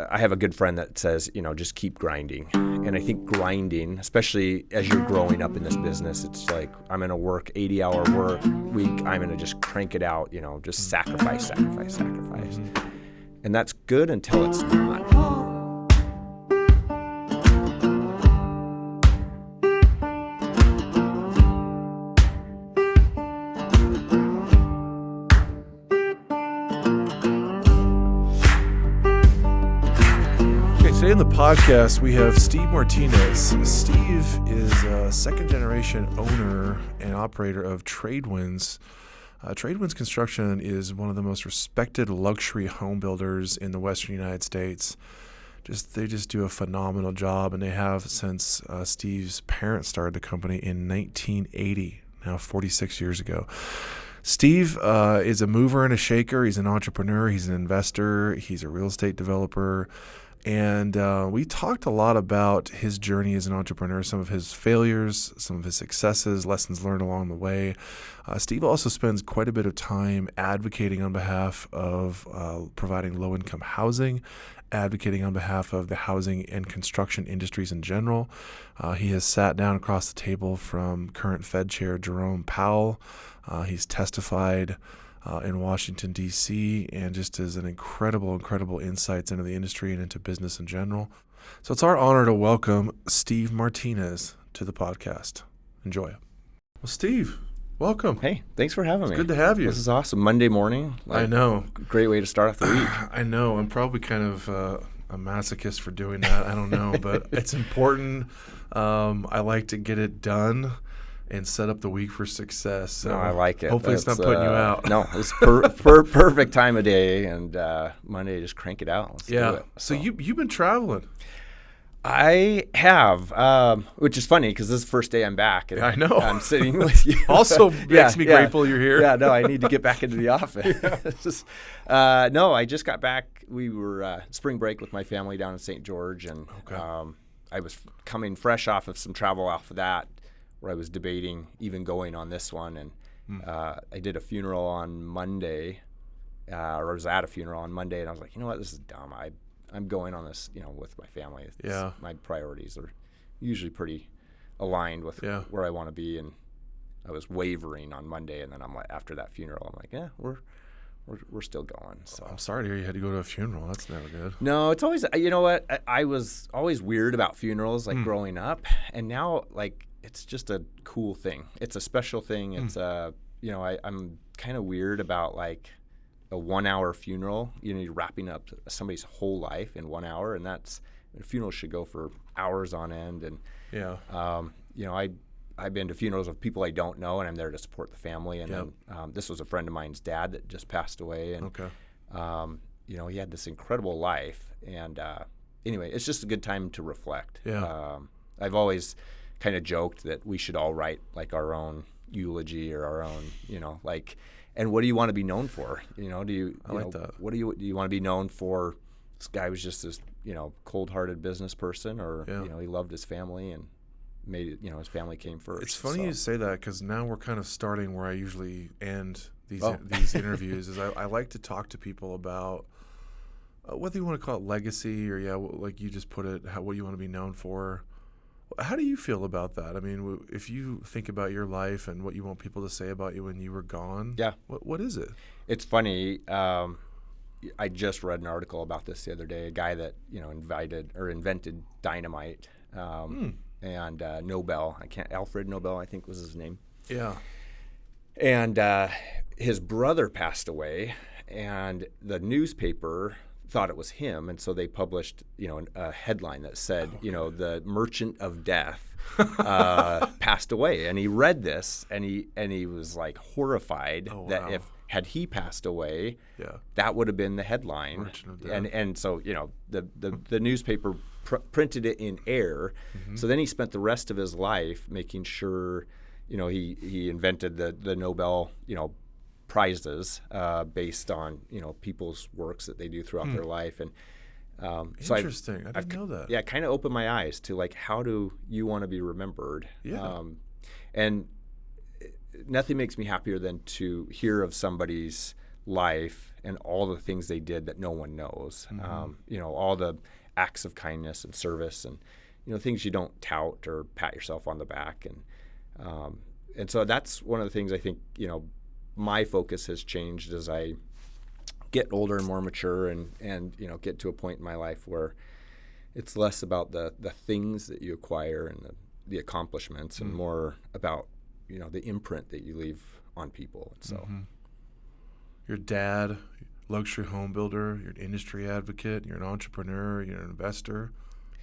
I have a good friend that says, just keep grinding. And I think grinding, especially as you're growing up in this business, it's like I'm going to work 80-hour work week. I'm going to just crank it out, just sacrifice. And that's good until it's not. Today in the podcast, we have Steve Martinez. Steve is a second-generation owner and operator of Tradewinds. Tradewinds Construction is one of the most respected luxury home builders in the Western United States. They just do a phenomenal job, and they have since Steve's parents started the company in 1980, now 46 years ago. Steve is a mover and a shaker. He's an entrepreneur. He's an investor. He's a real estate developer. And we talked a lot about his journey as an entrepreneur, some of his failures, some of his successes, lessons learned along the way. Steve also spends quite a bit of time advocating on behalf of providing low-income housing, advocating on behalf of the housing and construction industries in general. He has sat down across the table from current Fed Chair Jerome Powell. He's testified in Washington, D.C., and just as an incredible insights into the industry and into business in general. So it's our honor to welcome Steve Martinez to the podcast. Enjoy. Well, Steve, welcome. Hey, thanks for having me. Good to have you. This is awesome. Monday morning. I know. Great way to start off the week. I know. I'm probably kind of a masochist for doing that. I don't know, but it's important. I like to get it done and set up the week for success. So no, I like it. Hopefully it's not putting you out. No, it's perfect time of day, and Monday, just crank it out. Let's do it. So you've been traveling. I have, which is funny because this is the first day I'm back. And I know. I'm sitting with you. Also makes me grateful you're here. Yeah, no, I need to get back into the office. No, I just got back. We were spring break with my family down in St. George, and I was coming fresh off of some travel off of that, where I was debating even going on this one. And I did a funeral on Monday, or I was at a funeral on Monday, and I was like, you know what, this is dumb. I'm going on this, with my family. My priorities are usually pretty aligned with where I want to be, and I was wavering on Monday, and then I'm like, after that funeral, I'm like, we're still going. So I'm sorry to hear you had to go to a funeral. That's never good. No, it's always, you know what, I was always weird about funerals, like growing up, and now it's just a cool thing. It's a special thing. It's I'm kind of weird about like a 1-hour funeral. You're wrapping up somebody's whole life in 1 hour, and a funeral should go for hours on end. And I've been to funerals of people I don't know, and I'm there to support the family. And then this was a friend of mine's dad that just passed away, and he had this incredible life. And anyway, it's just a good time to reflect. I've always kind of joked that we should all write like our own eulogy or our own, and what do you want to be known for? Do you want to be known for? This guy was just this, cold-hearted business person, or he loved his family and made it. His family came first. It's funny you say that, because now we're kind of starting where I usually end these interviews. Is I like to talk to people about whether you want to call it legacy or like you just put it, what you want to be known for. How do you feel about that? I mean, if you think about your life and what you want people to say about you when you were gone, what is it? It's funny. I just read an article about this the other day. A guy that invented dynamite, and Nobel. Alfred Nobel, I think was his name. Yeah. And his brother passed away, and the newspaper thought it was him, and so they published, a headline that said, the merchant of death passed away. And he read this, and he was like horrified that had he passed away, that would have been the headline. Merchant of death. And so the newspaper printed it in air. Mm-hmm. So then he spent the rest of his life making sure, he invented the Nobel, prizes based on people's works that they do throughout their life. And so interesting. I didn't know that. Yeah, kind of opened my eyes to like, how do you want to be remembered? And nothing makes me happier than to hear of somebody's life and all the things they did that no one knows. All the acts of kindness and service and, things you don't tout or pat yourself on the back. And so that's one of the things I think, my focus has changed as I get older and more mature and get to a point in my life where it's less about the things that you acquire and the accomplishments and more about, the imprint that you leave on people. And so your dad, luxury home builder, you're an industry advocate, you're an entrepreneur, you're an investor,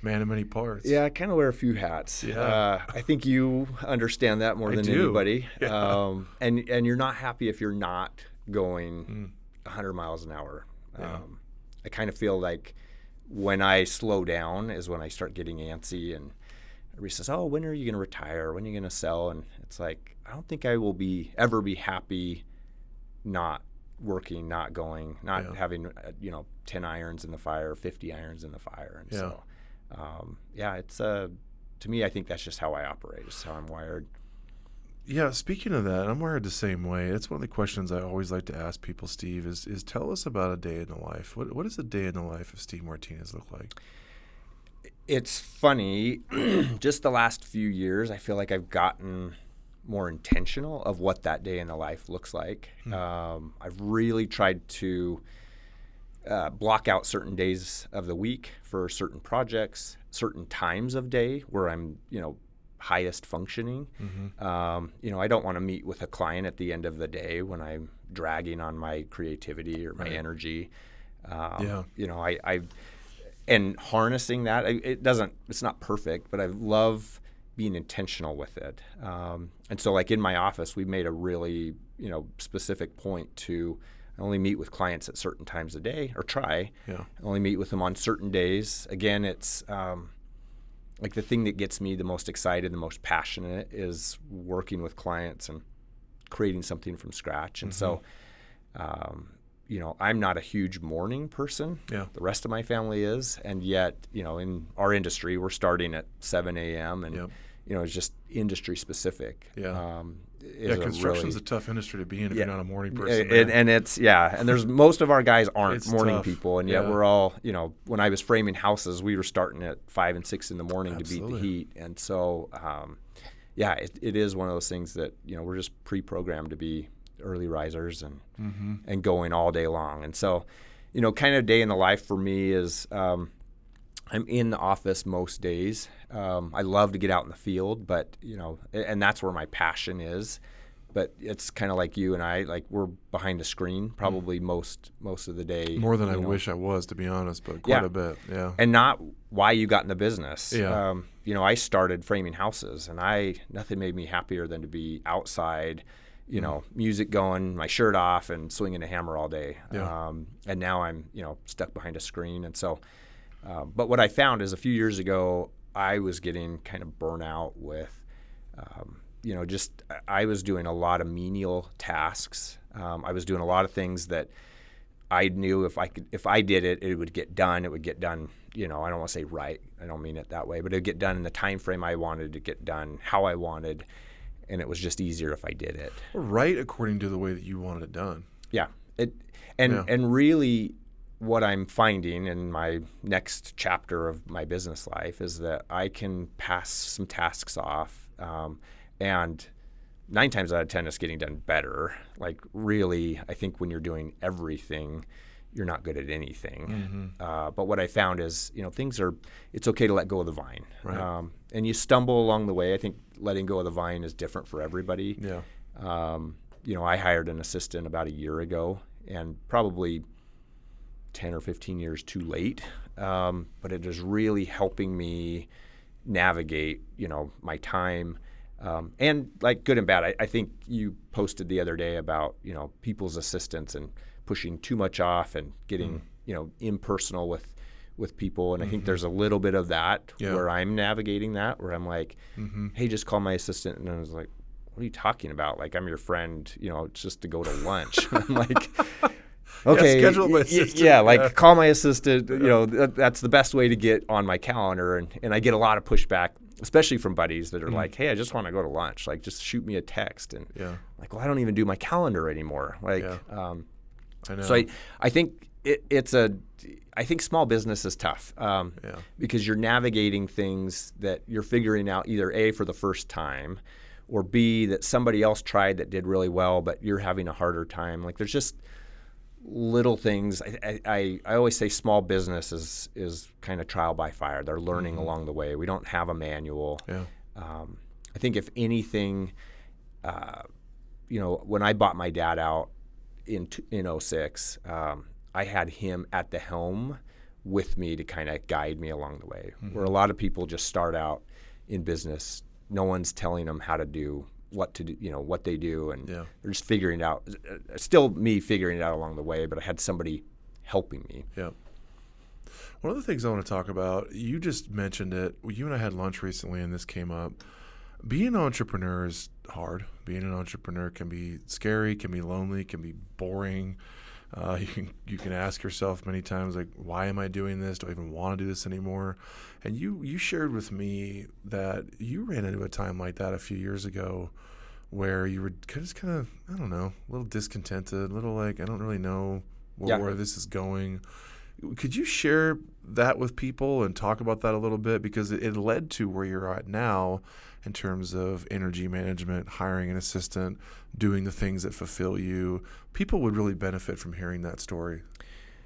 man of many parts. Yeah, I kind of wear a few hats. Yeah. I think you understand that more than anybody. Yeah. And you're not happy if you're not going 100 miles an hour. Yeah. I kind of feel like when I slow down is when I start getting antsy, and everybody says, "Oh, when are you going to retire? When are you going to sell?" And it's like, I don't think I will ever be happy not working, not going, not having 10 irons in the fire, 50 irons in the fire. And so it's to me, I think that's just how I operate. It's how I'm wired. Yeah, speaking of that, I'm wired the same way. It's one of the questions I always like to ask people, Steve, is tell us about a day in the life. What does a day in the life of Steve Martinez look like? It's funny, just the last few years, I feel like I've gotten more intentional of what that day in the life looks like. I've really tried to block out certain days of the week for certain projects, certain times of day where I'm, highest functioning. I don't want to meet with a client at the end of the day when I'm dragging on my creativity or my energy. And harnessing that, it's not perfect, but I love being intentional with it. And so like in my office, we made a really, specific point to only meet with clients at certain times a day, or only meet with them on certain days. Again, it's like the thing that gets me the most excited, the most passionate is working with clients and creating something from scratch. And so, I'm not a huge morning person. Yeah. The rest of my family is. And yet, in our industry, we're starting at 7 a.m. and, it's just industry specific. Yeah. Construction's a tough industry to be in if you're not a morning person. And it's, and there's most of our guys aren't morning people. And yet we're all, when I was framing houses, we were starting at 5 and 6 in the morning to beat the heat. And so, it is one of those things that, we're just pre-programmed to be early risers and going all day long. And so, kind of day in the life for me is I'm in the office most days. I love to get out in the field, but, and that's where my passion is. But it's kind of like you and I, like we're behind a screen probably most of the day. More than I wish I was, to be honest, but quite a bit, And not why you got in the business. Yeah. I started framing houses, and nothing made me happier than to be outside, music going, my shirt off, and swinging a hammer all day. Yeah. And now I'm, stuck behind a screen. And so, but what I found is a few years ago, I was getting kind of burnout with, I was doing a lot of menial tasks. I was doing a lot of things that I knew if I did it, it would get done. It would get done, I don't want to say right. I don't mean it that way, but it would get done in the time frame I wanted to get done, how I wanted. And it was just easier if I did it. Right, according to the way that you wanted it done. Yeah. And really what I'm finding in my next chapter of my business life is that I can pass some tasks off, and 9 times out of 10 it's getting done better. Like really, I think when you're doing everything, you're not good at anything. But what I found is, it's okay to let go of the vine. Right. And you stumble along the way. I think letting go of the vine is different for everybody. Yeah. I hired an assistant about a year ago, and probably 10 or 15 years too late. But it is really helping me navigate, my time. And like good and bad. I think you posted the other day about, people's assistants and pushing too much off and getting, impersonal with people. And I think there's a little bit of that where I'm navigating that, where I'm like, hey, just call my assistant. And I was like, what are you talking about? Like, I'm your friend, it's just to go to lunch. I'm like, okay, schedule my assistant. Call my assistant. That's the best way to get on my calendar. And I get a lot of pushback, especially from buddies that are like, hey, I just want to go to lunch. Like, just shoot me a text. And like, well, I don't even do my calendar anymore. Like, I know. So I think I think small business is tough because you're navigating things that you're figuring out either A, for the first time, or B, that somebody else tried that did really well, but you're having a harder time. Like there's just little things. I always say small business is kind of trial by fire. They're learning along the way. We don't have a manual. Yeah. I think if anything, when I bought my dad out in 06, I had him at the helm with me to kind of guide me along the way. Where a lot of people just start out in business, no one's telling them how to do what to do, what they do, and they're just figuring it out. Still me figuring it out along the way, but I had somebody helping me. Yeah. One of the things I want to talk about, you just mentioned it. You and I had lunch recently, and this came up. Being an entrepreneur is hard. Being an entrepreneur can be scary, can be lonely, can be boring. You can ask yourself many times, like, why am I doing this? Do I even want to do this anymore? And you shared with me that you ran into a time like that a few years ago where you were just kind of, I don't know, a little discontented, a little like, I don't really know where this is going. Could you share that with people and talk about that a little bit? Because it led to where you're at now in terms of energy management, hiring an assistant, doing the things that fulfill you. People would really benefit from hearing that story.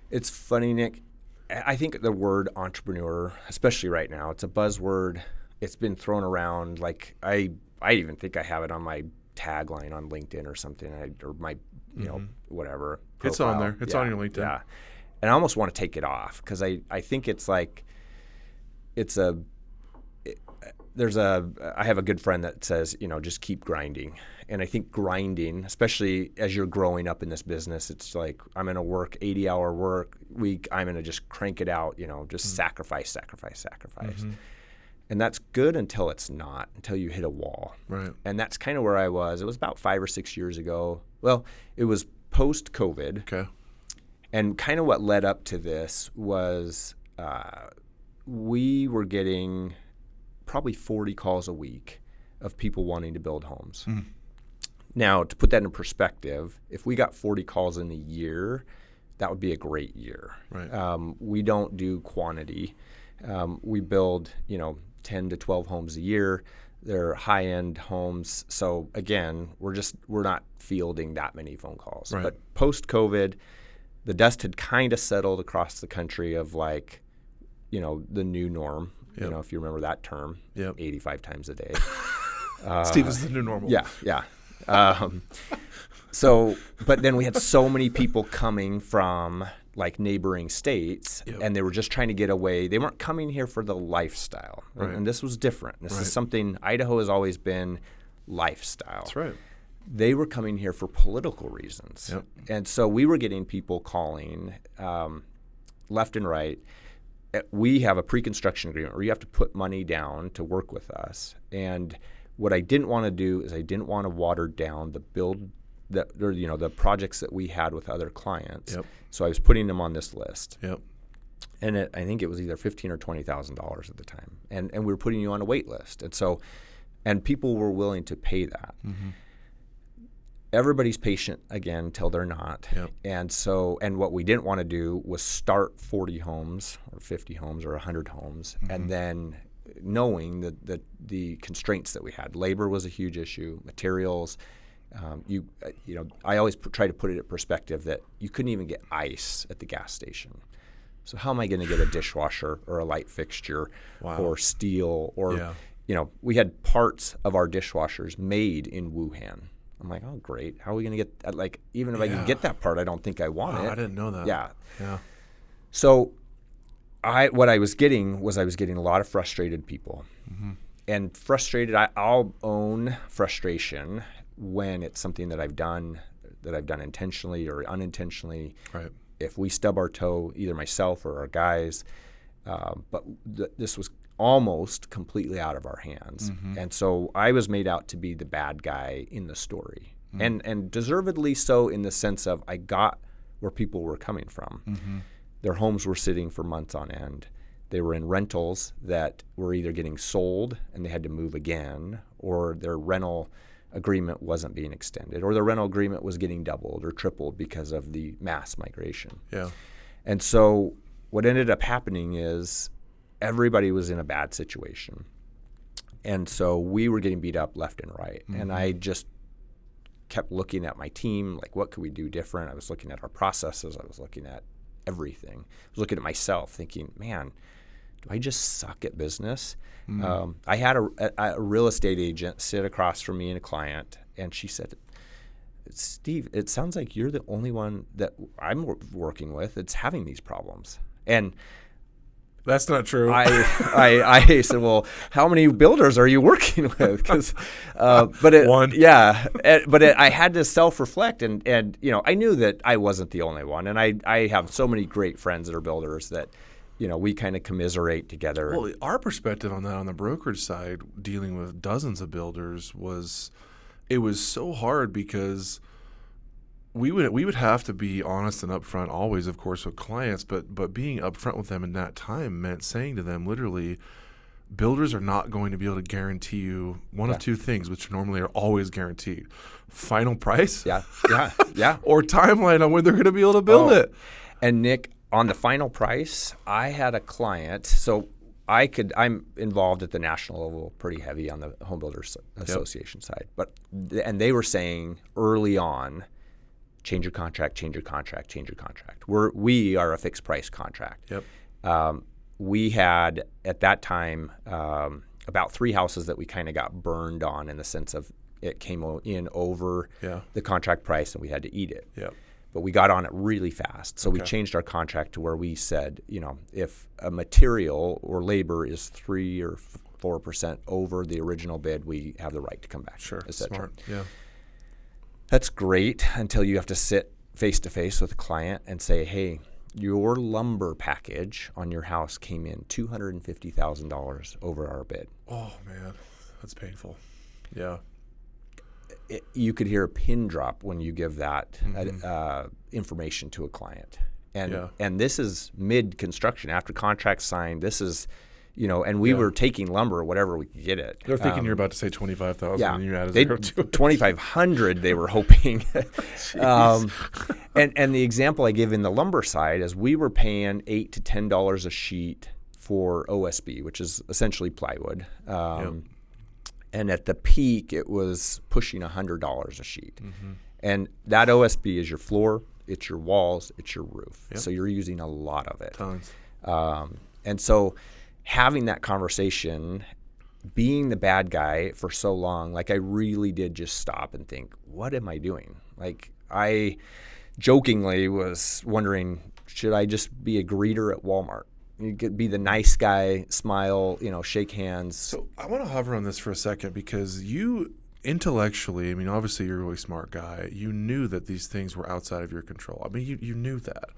It's funny, Nick. I think the word entrepreneur, especially right now, it's a buzzword. It's been thrown around. Like I even think I have it on my tagline on LinkedIn or something, or my, whatever. Profile. It's on there. It's on your LinkedIn. Yeah. And I almost want to take it off because I think it's like, I have a good friend that says, just keep grinding. And I think grinding, especially as you're growing up in this business, it's like, I'm going to work 80-hour work week. I'm going to just crank it out, just sacrifice. And that's good until it's not, until you hit a wall. Right. And that's kind of where I was. It was about 5 or 6 years ago. Well, it was post-COVID. Okay. And kind of what led up to this was we were getting probably 40 calls a week of people wanting to build homes. Now, to put that in perspective, if we got 40 calls in a year, that would be a great year. Right. We don't do quantity. We build, 10 to 12 homes a year. They're high-end homes. So, again, we're not fielding that many phone calls. Right. But post-COVID, the dust had kind of settled across the country of like, the new norm. Yep. If you remember that term, 85 times a day. Steve is the new normal. Yeah. But then we had so many people coming from like neighboring states, and they were just trying to get away. They weren't coming here for the lifestyle. Right. And this was different. This is something, Idaho has always been lifestyle. That's right. They were coming here for political reasons. Yep. And so we were getting people calling left and right. We have a pre-construction agreement where you have to put money down to work with us. And what I didn't want to do is I didn't want to water down the projects that we had with other clients. Yep. So I was putting them on this list. Yep. And I think it was either $15,000 or $20,000 at the time. And we were putting you on a wait list. And people were willing to pay that. Mm-hmm. Everybody's patient again till they're not. Yep. And what we didn't want to do was start 40 homes or 50 homes or 100 homes, and then knowing that the constraints that we had. Labor was a huge issue, materials. I always try to put it in perspective that you couldn't even get ice at the gas station. So how am I going to get a dishwasher or a light fixture or steel or we had parts of our dishwashers made in Wuhan. I'm like, oh, great. How are we going to get that? Like, even if I can get that part, I don't think I want it. I didn't know that. Yeah. Yeah. So what I was getting a lot of frustrated people. Mm-hmm. And frustrated, I'll own frustration when it's something that I've done intentionally or unintentionally. Right. If we stub our toe, either myself or our guys, but this was almost completely out of our hands. Mm-hmm. And so I was made out to be the bad guy in the story. Mm-hmm. And deservedly so, in the sense of I got where people were coming from. Mm-hmm. Their homes were sitting for months on end. They were in rentals that were either getting sold and they had to move again, or their rental agreement wasn't being extended, or the rental agreement was getting doubled or tripled because of the mass migration. Yeah. And so what ended up happening is everybody was in a bad situation. And so we were getting beat up left and right. Mm-hmm. And I just kept looking at my team, like, what could we do different? I was looking at our processes. I was looking at everything. I was looking at myself thinking, man, do I just suck at business? Mm. I had a real estate agent sit across from me and a client, and she said, Steve, it sounds like you're the only one that I'm working with that's having these problems. And that's not true. I said, well, how many builders are you working with? Because, one. Yeah, but I had to self-reflect, and I knew that I wasn't the only one, and I have so many great friends that are builders that, we kind of commiserate together. Well, our perspective on that on the brokerage side, dealing with dozens of builders, it was so hard because we would have to be honest and upfront always, of course, with clients, but being upfront with them in that time meant saying to them literally, builders are not going to be able to guarantee you one of two things, which normally are always guaranteed: final price, yeah, or timeline on when they're going to be able to build it. And Nick, on the final price, I had a client, so I'm involved at the national level pretty heavy on the Home Builders Association side, and they were saying early on, change your contract, change your contract, change your contract. We are a fixed price contract. Yep. We had at that time about 3 houses that we kind of got burned on, in the sense of it came in over the contract price and we had to eat it. Yep. But we got on it really fast. So we changed our contract to where we said, if a material or labor is 3 or 4% over the original bid, we have the right to come back. Sure. Smart. Yeah. That's great until you have to sit face-to-face with a client and say, hey, your lumber package on your house came in $250,000 over our bid. Oh, man. That's painful. Yeah. You could hear a pin drop when you give that information to a client. And this is mid-construction, after contract signed. This is, and we were taking lumber, whatever we could get it. They're thinking you're about to say $25,000 and you added 0 to it. $2,500 they were hoping. And the example I give in the lumber side is we were paying $8 to $10 a sheet for OSB, which is essentially plywood. And at the peak, it was pushing $100 a sheet. Mm-hmm. And that OSB is your floor, it's your walls, it's your roof. Yep. So you're using a lot of it. Tons. And so having that conversation, being the bad guy for so long, like I really did just stop and think, what am I doing? Like I jokingly was wondering, should I just be a greeter at Walmart? You could be the nice guy, smile, shake hands. So I want to hover on this for a second, because you intellectually, obviously you're a really smart guy. You knew that these things were outside of your control. You knew that.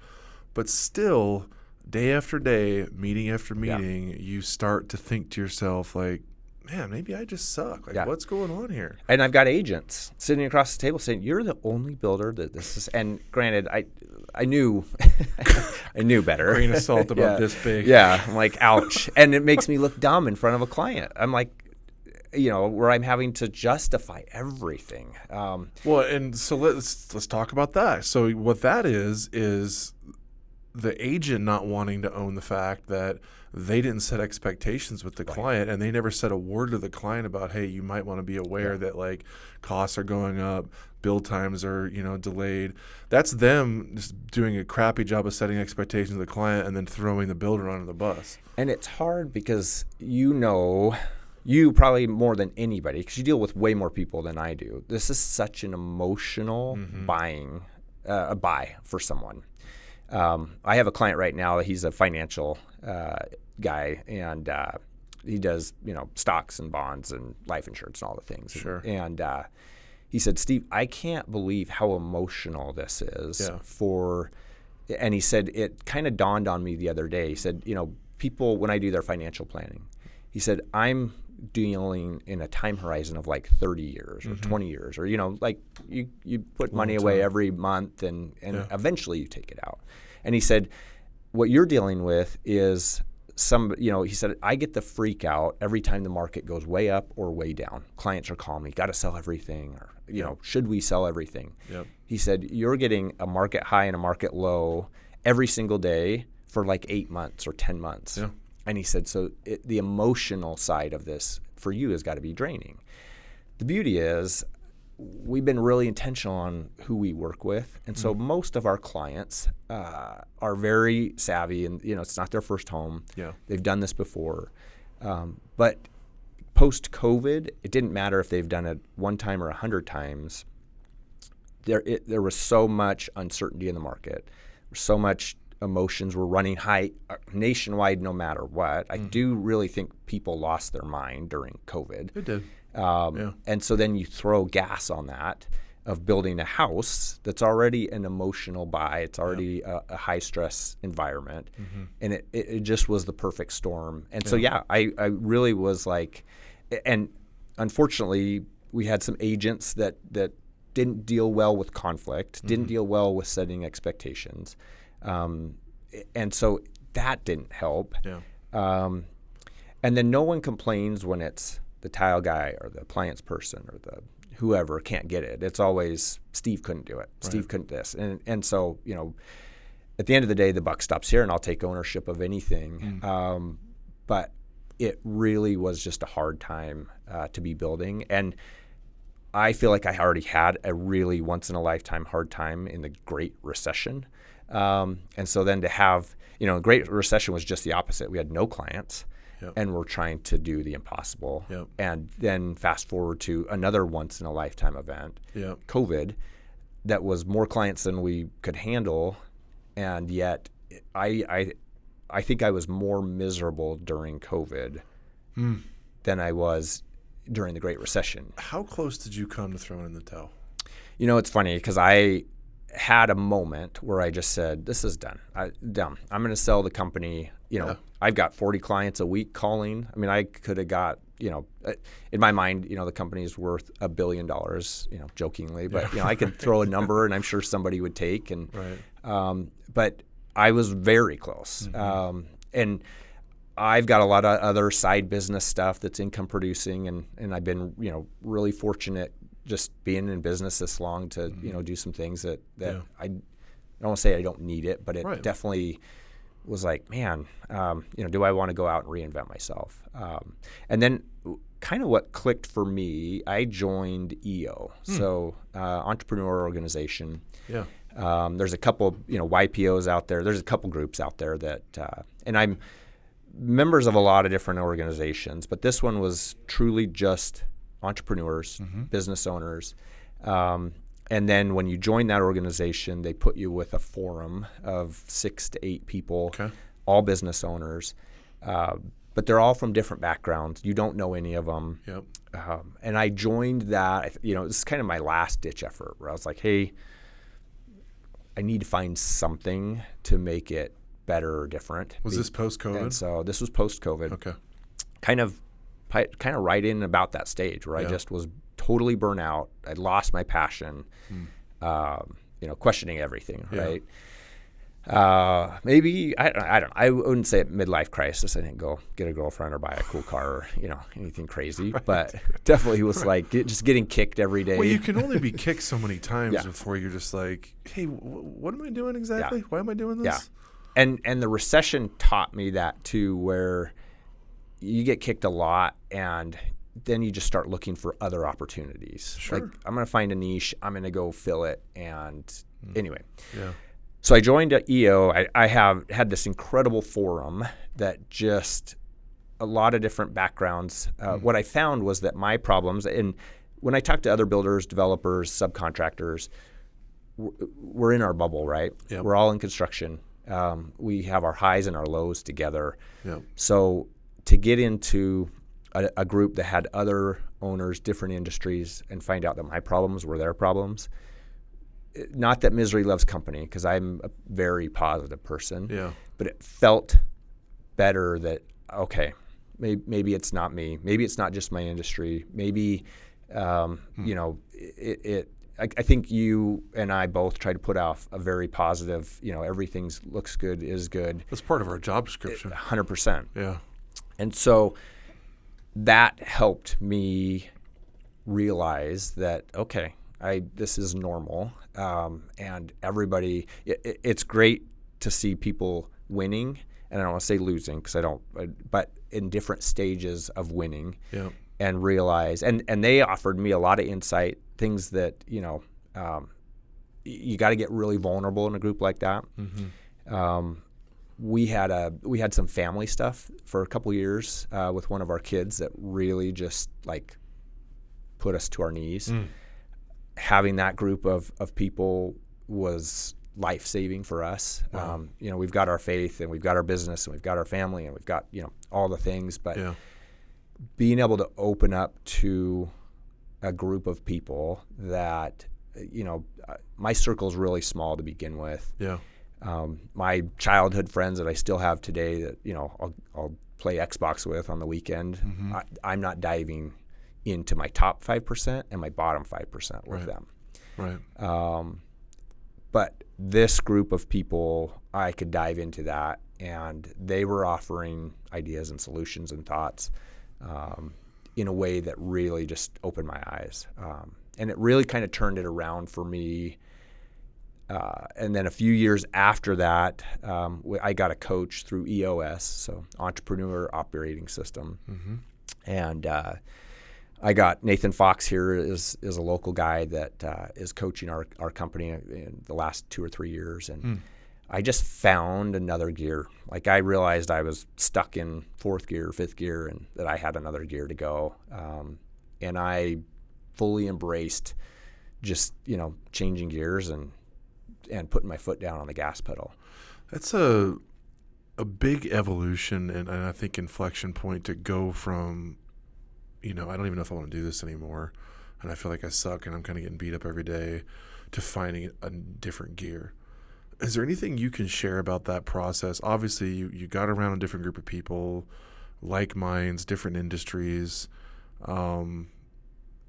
But still, day after day, meeting after meeting, you start to think to yourself, like, man, maybe I just suck. Like, what's going on here? And I've got agents sitting across the table saying, you're the only builder that this is. And granted, I knew I knew better. Grain of salt about this big. Yeah. I'm like, ouch. And it makes me look dumb in front of a client. I'm like, where I'm having to justify everything. Well, and so let's talk about that. So what that is the agent not wanting to own the fact that they didn't set expectations with the client, and they never said a word to the client about, hey, you might want to be aware that like costs are going up, build times are, delayed. That's them just doing a crappy job of setting expectations with the client and then throwing the builder under the bus. And it's hard because you probably more than anybody, because you deal with way more people than I do. This is such an emotional buy for someone. I have a client right now. He's a financial guy, and he does stocks and bonds and life insurance and all the things. Sure. And he said, Steve, I can't believe how emotional this is for. And he said it kind of dawned on me the other day. He said, people, when I do their financial planning, he said, I'm dealing in a time horizon of like 30 years or 20 years, or like you put money away every month and eventually you take it out. And he said, what you're dealing with is he said, I get the freak out every time the market goes way up or way down. Clients are calling me, got to sell everything, or, should we sell everything? Yep. He said, you're getting a market high and a market low every single day for like 8 months or 10 months. Yeah. And he said, so the emotional side of this for you has got to be draining. The beauty is we've been really intentional on who we work with. And so most of our clients are very savvy, and, it's not their first home. Yeah. They've done this before. But post-COVID, it didn't matter if they've done it one time or 100 times. There was so much uncertainty in the market. So much emotions were running high nationwide no matter what. I do really think people lost their mind during COVID. They did. And so then you throw gas on that of building a house that's already an emotional buy. It's already a high-stress environment. And it just was the perfect storm. And so, I really was like – and unfortunately, we had some agents that didn't deal well with conflict, didn't deal well with setting expectations. And so that didn't help. Yeah. And then no one complains when it's the tile guy or the appliance person or the whoever can't get it. It's always Steve couldn't do it. Steve couldn't this. And so, at the end of the day, the buck stops here and I'll take ownership of anything. But it really was just a hard time to be building. And I feel like I already had a really once-in-a-lifetime hard time in the Great Recession. And so then to have, Great Recession was just the opposite. We had no clients. And we're trying to do the impossible. And then fast forward to another once-in-a-lifetime event, COVID, that was more clients than we could handle. And yet I think I was more miserable during COVID than I was during the Great Recession. How close did you come to throwing in the towel? It's funny because I had a moment where I just said, this is done. I'm going to sell the company. I've got 40 clients a week calling. I mean, I could have got, in my mind, the company is worth $1 billion, jokingly, but I could throw a number and I'm sure somebody would take. And but I was very close. And I've got a lot of other side business stuff that's income producing, and I've been, really fortunate just being in business this long to, do some things that I don't want to say I don't need it, but it definitely was like, man, do I want to go out and reinvent myself? And then kind of what clicked for me, I joined EO, so Entrepreneur Organization. There's a couple, YPOs out there. There's a couple groups out there that, and I'm members of a lot of different organizations, but this one was truly just entrepreneurs, business owners. And then when you join that organization, they put you with a forum of 6 to 8 people, all business owners. But they're all from different backgrounds. You don't know any of them. And I joined that, this is kind of my last ditch effort where I was like, hey, I need to find something to make it better or different. Was this post-COVID? And so this was post-COVID. Okay. Kind of right in about that stage where I just was totally burnt out. I lost my passion, questioning everything, right? Maybe, I don't know. I wouldn't say midlife crisis. I didn't go get a girlfriend or buy a cool car or, anything crazy. But definitely was like just getting kicked every day. Well, you can only be kicked so many times before you're just like, hey, what am I doing exactly? Why am I doing this? And the recession taught me that too, where you get kicked a lot and then you just start looking for other opportunities. Like, I'm going to find a niche. I'm going to go fill it. And anyway. So I joined EO. I have had this incredible forum that just a lot of different backgrounds. What I found was that my problems, and when I talk to other builders, developers, subcontractors, we're in our bubble, right? We're all in construction. We have our highs and our lows together. So to get into a group that had other owners, different industries, and find out that my problems were their problems. Not that misery loves company, because I'm a very positive person. But it felt better that, okay, maybe it's not me. Maybe it's not just my industry. Maybe, I think you and I both try to put off a very positive, everything looks good, is good. That's part of our job description. 100%. Yeah. And so that helped me realize that, okay, this is normal. And everybody, it's great to see people winning, and I don't want to say losing because I don't, but in different stages of winning. Yeah. And realize, and they offered me a lot of insight, things that, you got to get really vulnerable in a group like that. Mm-hmm. We had some family stuff for a couple years with one of our kids that really just like put us to our knees. Having that group of people was life-saving for us. Wow. We've got our faith, and we've got our business, and we've got our family, and we've got, all the things, but being able to open up to a group of people that, my circle is really small to begin with. Yeah. My childhood friends that I still have today that, I'll play Xbox with on the weekend. Mm-hmm. I'm not diving into my top 5% and my bottom 5% with them. Right. But this group of people, I could dive into that, and they were offering ideas and solutions and thoughts in a way that really just opened my eyes. And it really kind of turned it around for me. And then a few years after that, I got a coach through EOS, so Entrepreneur Operating System. Mm-hmm. And I got Nathan Fox here is a local guy that is coaching our company in the last 2 or 3 years. And I just found another gear. Like, I realized I was stuck in 4th gear, 5th gear, and that I had another gear to go. And I fully embraced just, changing gears and putting my foot down on the gas pedal. That's a big evolution and I think inflection point to go from, I don't even know if I want to do this anymore, and I feel like I suck and I'm kind of getting beat up every day, to finding a different gear. Is there anything you can share about that process? Obviously, you got around a different group of people, like minds, different industries.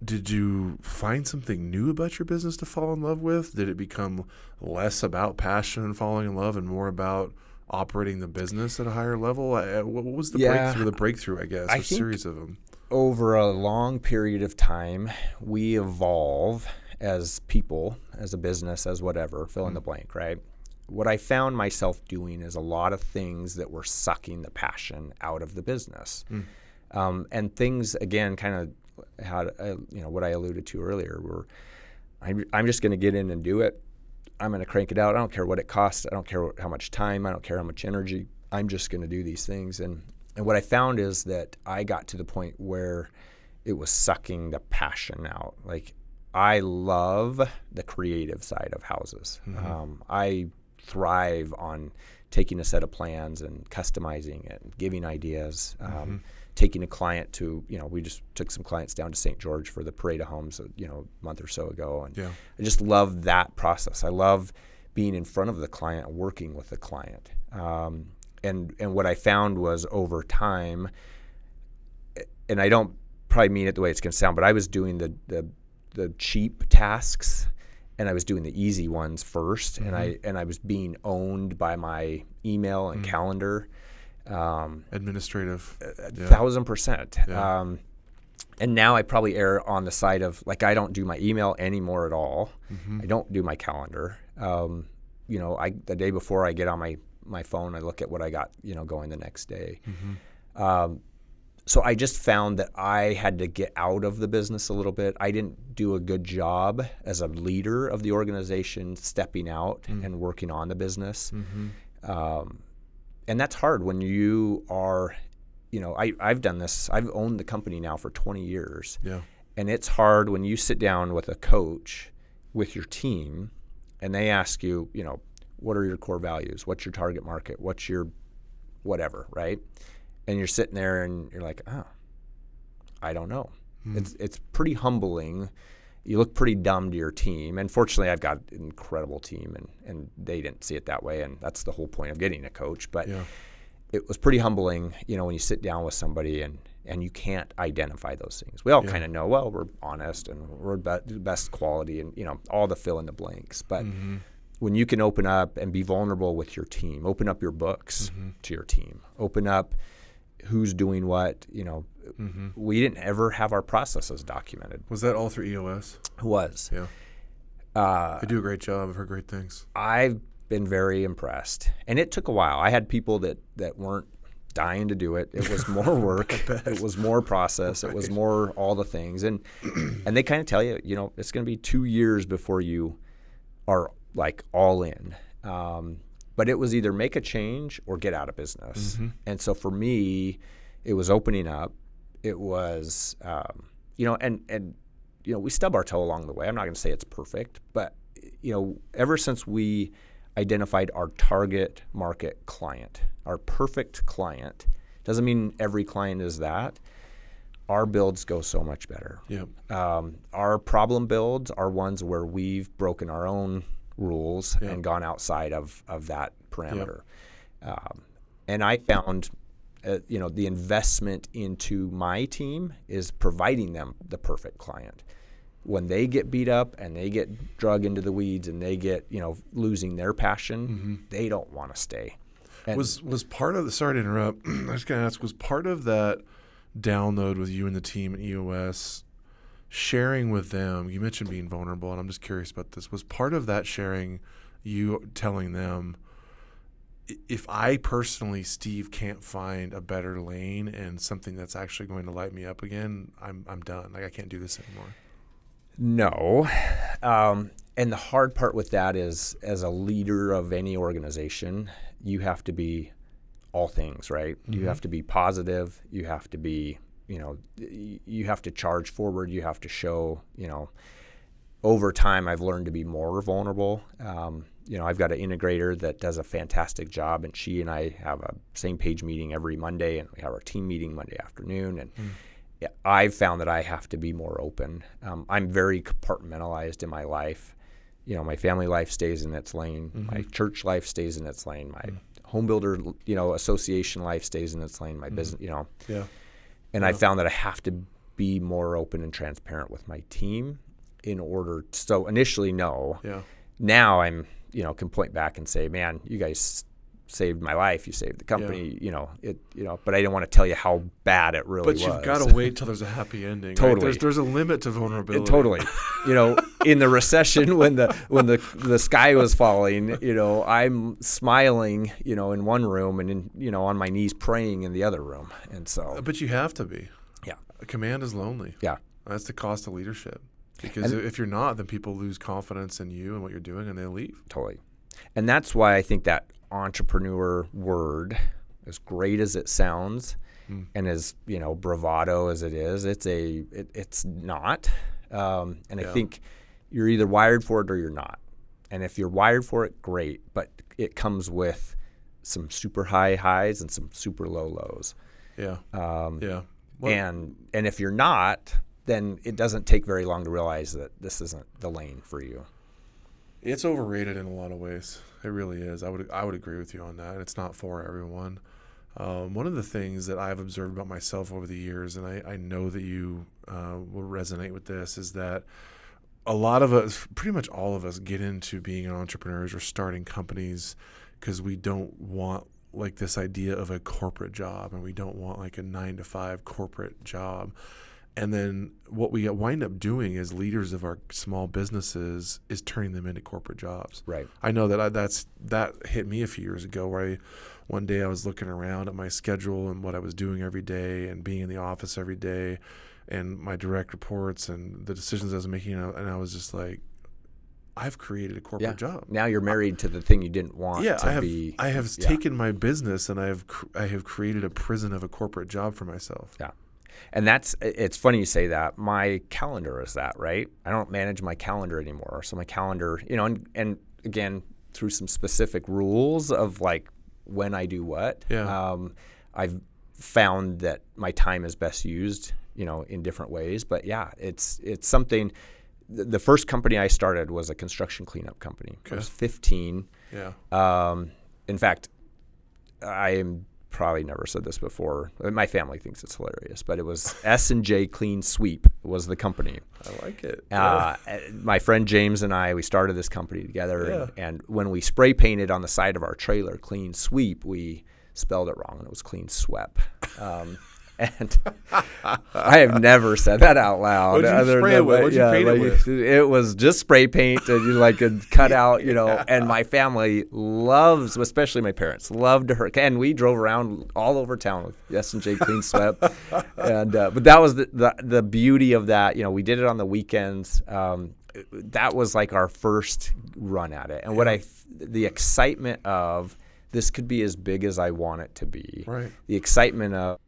Did you find something new about your business to fall in love with? Did it become less about passion and falling in love and more about operating the business at a higher level? What was the breakthrough, I guess, a series of them? Over a long period of time, we evolve as people, as a business, as whatever, fill in the blank, right? What I found myself doing is a lot of things that were sucking the passion out of the business. And things, again, kind of how what I alluded to earlier, were I'm just going to get in and do it. I'm going to crank it out. I don't care what it costs. I don't care how much time. I don't care how much energy. I'm just going to do these things. And what I found is that I got to the point where it was sucking the passion out. Like, I love the creative side of houses. Mm-hmm. I thrive on taking a set of plans and customizing it and giving ideas. Taking a client to, we just took some clients down to St. George for the Parade of Homes, a month or so ago. And I just love that process. I love being in front of the client, working with the client. And what I found was, over time, and I don't probably mean it the way it's going to sound, but I was doing the cheap tasks, and I was doing the easy ones first. Mm-hmm. And I was being owned by my email and calendar. Administrative. 1,000%. Yeah. And now I probably err on the side of, like, I don't do my email anymore at all. Mm-hmm. I don't do my calendar. The day before I get on my phone, I look at what I got, going the next day. Mm-hmm. So I just found that I had to get out of the business a little bit. I didn't do a good job as a leader of the organization, stepping out and working on the business. Mm-hmm. And that's hard when you are, I've done this. I've owned the company now for 20 years. Yeah. And it's hard when you sit down with a coach with your team and they ask you, what are your core values? What's your target market? What's your whatever, right? And you're sitting there and you're like, I don't know. It's pretty humbling. You look pretty dumb to your team. And fortunately, I've got an incredible team, and they didn't see it that way. And that's the whole point of getting a coach. But it was pretty humbling, when you sit down with somebody and you can't identify those things. We all kind of know, well, we're honest and we're the best quality and, all the fill in the blanks. But when you can open up and be vulnerable with your team, open up your books to your team, open up who's doing what, we didn't ever have our processes documented. Was that all through EOS? It was. Yeah. They do a great job. I've heard great things. I've been very impressed. And it took a while. I had people that weren't dying to do it. It was more work. It was more process. Right. It was more all the things. And they kind of tell you, it's going to be 2 years before you are like all in. But it was either make a change or get out of business. And so for me, it was opening up. It was, we stub our toe along the way. I'm not going to say it's perfect, but, ever since we identified our target market client, our perfect client, doesn't mean every client is that. Our builds go so much better. Yep. Our problem builds are ones where we've broken our own rules and gone outside of that parameter. And I found, the investment into my team is providing them the perfect client. When they get beat up and they get drug into the weeds and they get, losing their passion, they don't want to stay. And was part of the, sorry to interrupt, I was going to ask, was part of that download with you and the team at EOS sharing with them, you mentioned being vulnerable, and I'm just curious about this, was part of that sharing you telling them, if I personally, Steve, can't find a better lane and something that's actually going to light me up again, I'm done. Like, I can't do this anymore. No. And the hard part with that is, as a leader of any organization, you have to be all things, right? You have to be positive. You have to be, you have to charge forward. You have to show, over time I've learned to be more vulnerable. I've got an integrator that does a fantastic job, and she and I have a same page meeting every Monday, and we have our team meeting Monday afternoon. And I've found that I have to be more open. I'm very compartmentalized in my life. My family life stays in its lane. My church life stays in its lane. My home builder, association life stays in its lane. My business, And I found that I have to be more open and transparent with my team in order. So initially, no. Yeah. Now I'm, can point back and say, man, you guys saved my life. You saved the company. But I didn't want to tell you how bad it really was. But you've got to wait till there's a happy ending. Totally. Right? There's a limit to vulnerability. Totally. In the recession when the sky was falling, I'm smiling, in one room and on my knees praying in the other room. And so. But you have to be. Yeah. A command is lonely. Yeah. That's the cost of leadership. Because if you're not, then people lose confidence in you and what you're doing, and they leave. Totally. And that's why I think that entrepreneur word, as great as it sounds, and as bravado as it is, it's not. I think you're either wired for it or you're not. And if you're wired for it, great. But it comes with some super high highs and some super low lows. Yeah. And if you're not, then it doesn't take very long to realize that this isn't the lane for you. It's overrated in a lot of ways. It really is. I would agree with you on that. It's not for everyone. One of the things that I've observed about myself over the years, and I know that you will resonate with this, is that a lot of us, pretty much all of us, get into being entrepreneurs or starting companies because we don't want like this idea of a corporate job, and we don't want like a 9-to-5 corporate job. And then what we wind up doing as leaders of our small businesses is turning them into corporate jobs. Right. I know that hit me a few years ago, where one day I was looking around at my schedule and what I was doing every day and being in the office every day and my direct reports and the decisions I was making, and I was just like, I've created a corporate job. Now you're married to the thing you didn't want to be. I have taken my business and I have created a prison of a corporate job for myself. Yeah. And it's funny you say that. My calendar is that, right? I don't manage my calendar anymore. So my calendar, and again, through some specific rules of like when I do what, I've found that my time is best used, in different ways. But yeah, it's something. The first company I started was a construction cleanup company. Okay. I was 15. Yeah. In fact, I am probably never said this before. My family thinks it's hilarious, but it was S&J Clean Sweep was the company. I like it. My friend James and I, we started this company together, Yeah. and when we spray painted on the side of our trailer Clean Sweep, we spelled it wrong, and it was Clean Swept. And I have never said that out loud. What'd you spray it with? What'd you paint it with? It was just spray paint and cut out, and my family loves, especially my parents, loved her. And we drove around all over town with S&J Clean Swept. And but that was the beauty of that. We did it on the weekends. That was like our first run at it. And the excitement of this could be as big as I want it to be. Right. The excitement of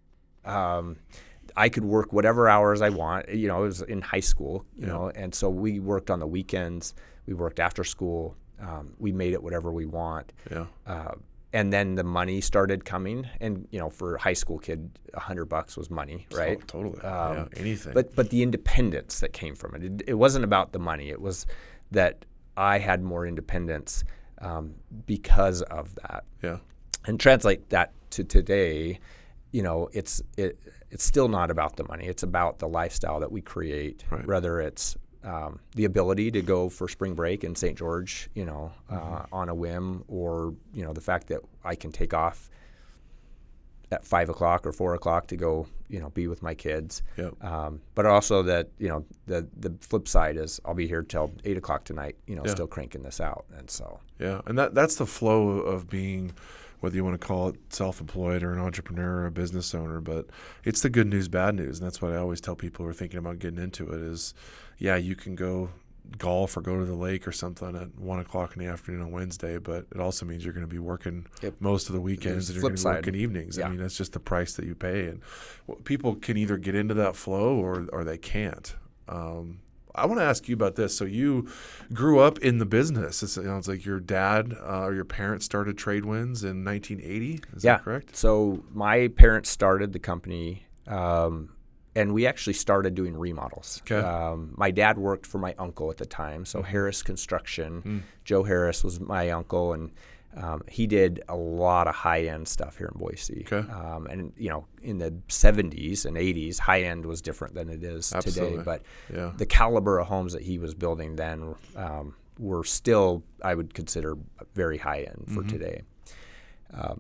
I could work whatever hours I want. It was in high school, and so we worked on the weekends. We worked after school. We made it whatever we want. Yeah. And then the money started coming, and for a high school kid, $100 was money, right? Totally. Anything. But the independence that came from it, it wasn't about the money. It was that I had more independence because of that. Yeah. And translate that to today. It's still not about the money. It's about the lifestyle that we create, right. Whether it's the ability to go for spring break in St. George, on a whim, or, the fact that I can take off at 5 o'clock or 4 o'clock to go, be with my kids. Yep. But also that, the flip side is I'll be here till 8 o'clock tonight, still cranking this out. And so. Yeah. And that's the flow of being, whether you want to call it self-employed or an entrepreneur or a business owner, but it's the good news, bad news. And that's what I always tell people who are thinking about getting into it is, you can go golf or go to the lake or something at 1 o'clock in the afternoon on Wednesday, but it also means you're going to be working most of the weekends and you're going to be working evenings. Yeah. I mean, that's just the price that you pay. And people can either get into that flow or they can't. I want to ask you about this. So you grew up in the business. It sounds like your dad or your parents started Tradewinds in 1980. Is that correct? So my parents started the company, and we actually started doing remodels. Okay. My dad worked for my uncle at the time, so Harris Construction. Joe Harris was my uncle, and he did a lot of high-end stuff here in Boise. Okay. And, in the 70s and 80s, high-end was different than it is Absolutely. today. But Yeah. the caliber of homes that he was building then were still, I would consider, very high-end for today.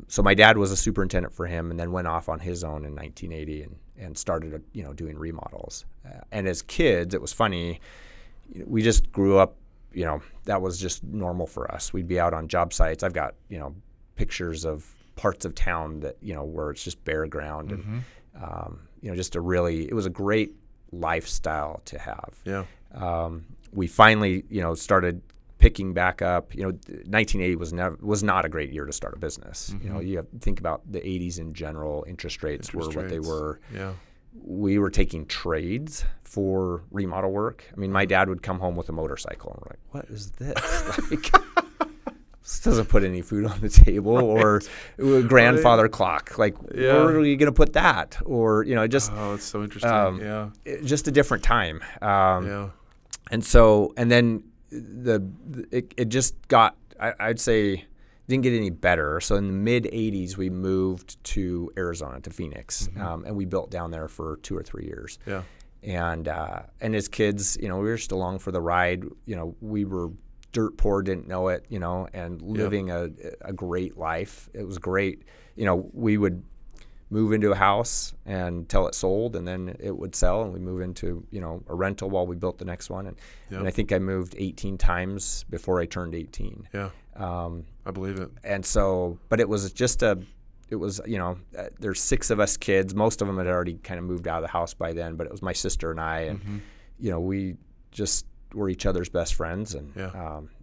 So my dad was a superintendent for him, and then went off on his own in 1980 and started, doing remodels. And as kids, it was funny. We just grew up. That was just normal for us. We'd be out on job sites. I've got, pictures of parts of town that, where it's just bare ground. And, it was a great lifestyle to have. Yeah. We finally, started picking back up. 1980 was not a great year to start a business. You have to think about the 80s in general. Interest rates were what they were. Yeah. We were taking trades for remodel work. I mean, my dad would come home with a motorcycle, and we're like, "What is this? This doesn't put any food on the table." Or a grandfather clock. Like, where are you going to put that? Or just oh, it's so interesting. just a different time. And then it just got. I'd say. Didn't get any better. So in the mid 80s, we moved to Arizona, to Phoenix, and we built down there for 2 or 3 years. Yeah. And as kids, we were just along for the ride. We were dirt poor, didn't know it, and living a great life. It was great. We would move into a house until it sold, and then it would sell, and we move into a rental while we built the next one. And I think I moved 18 times before I turned 18. Yeah. I believe it. And so, but it was there's 6 of us kids. Most of them had already kind of moved out of the house by then, but it was my sister and I, and we just were each other's best friends, and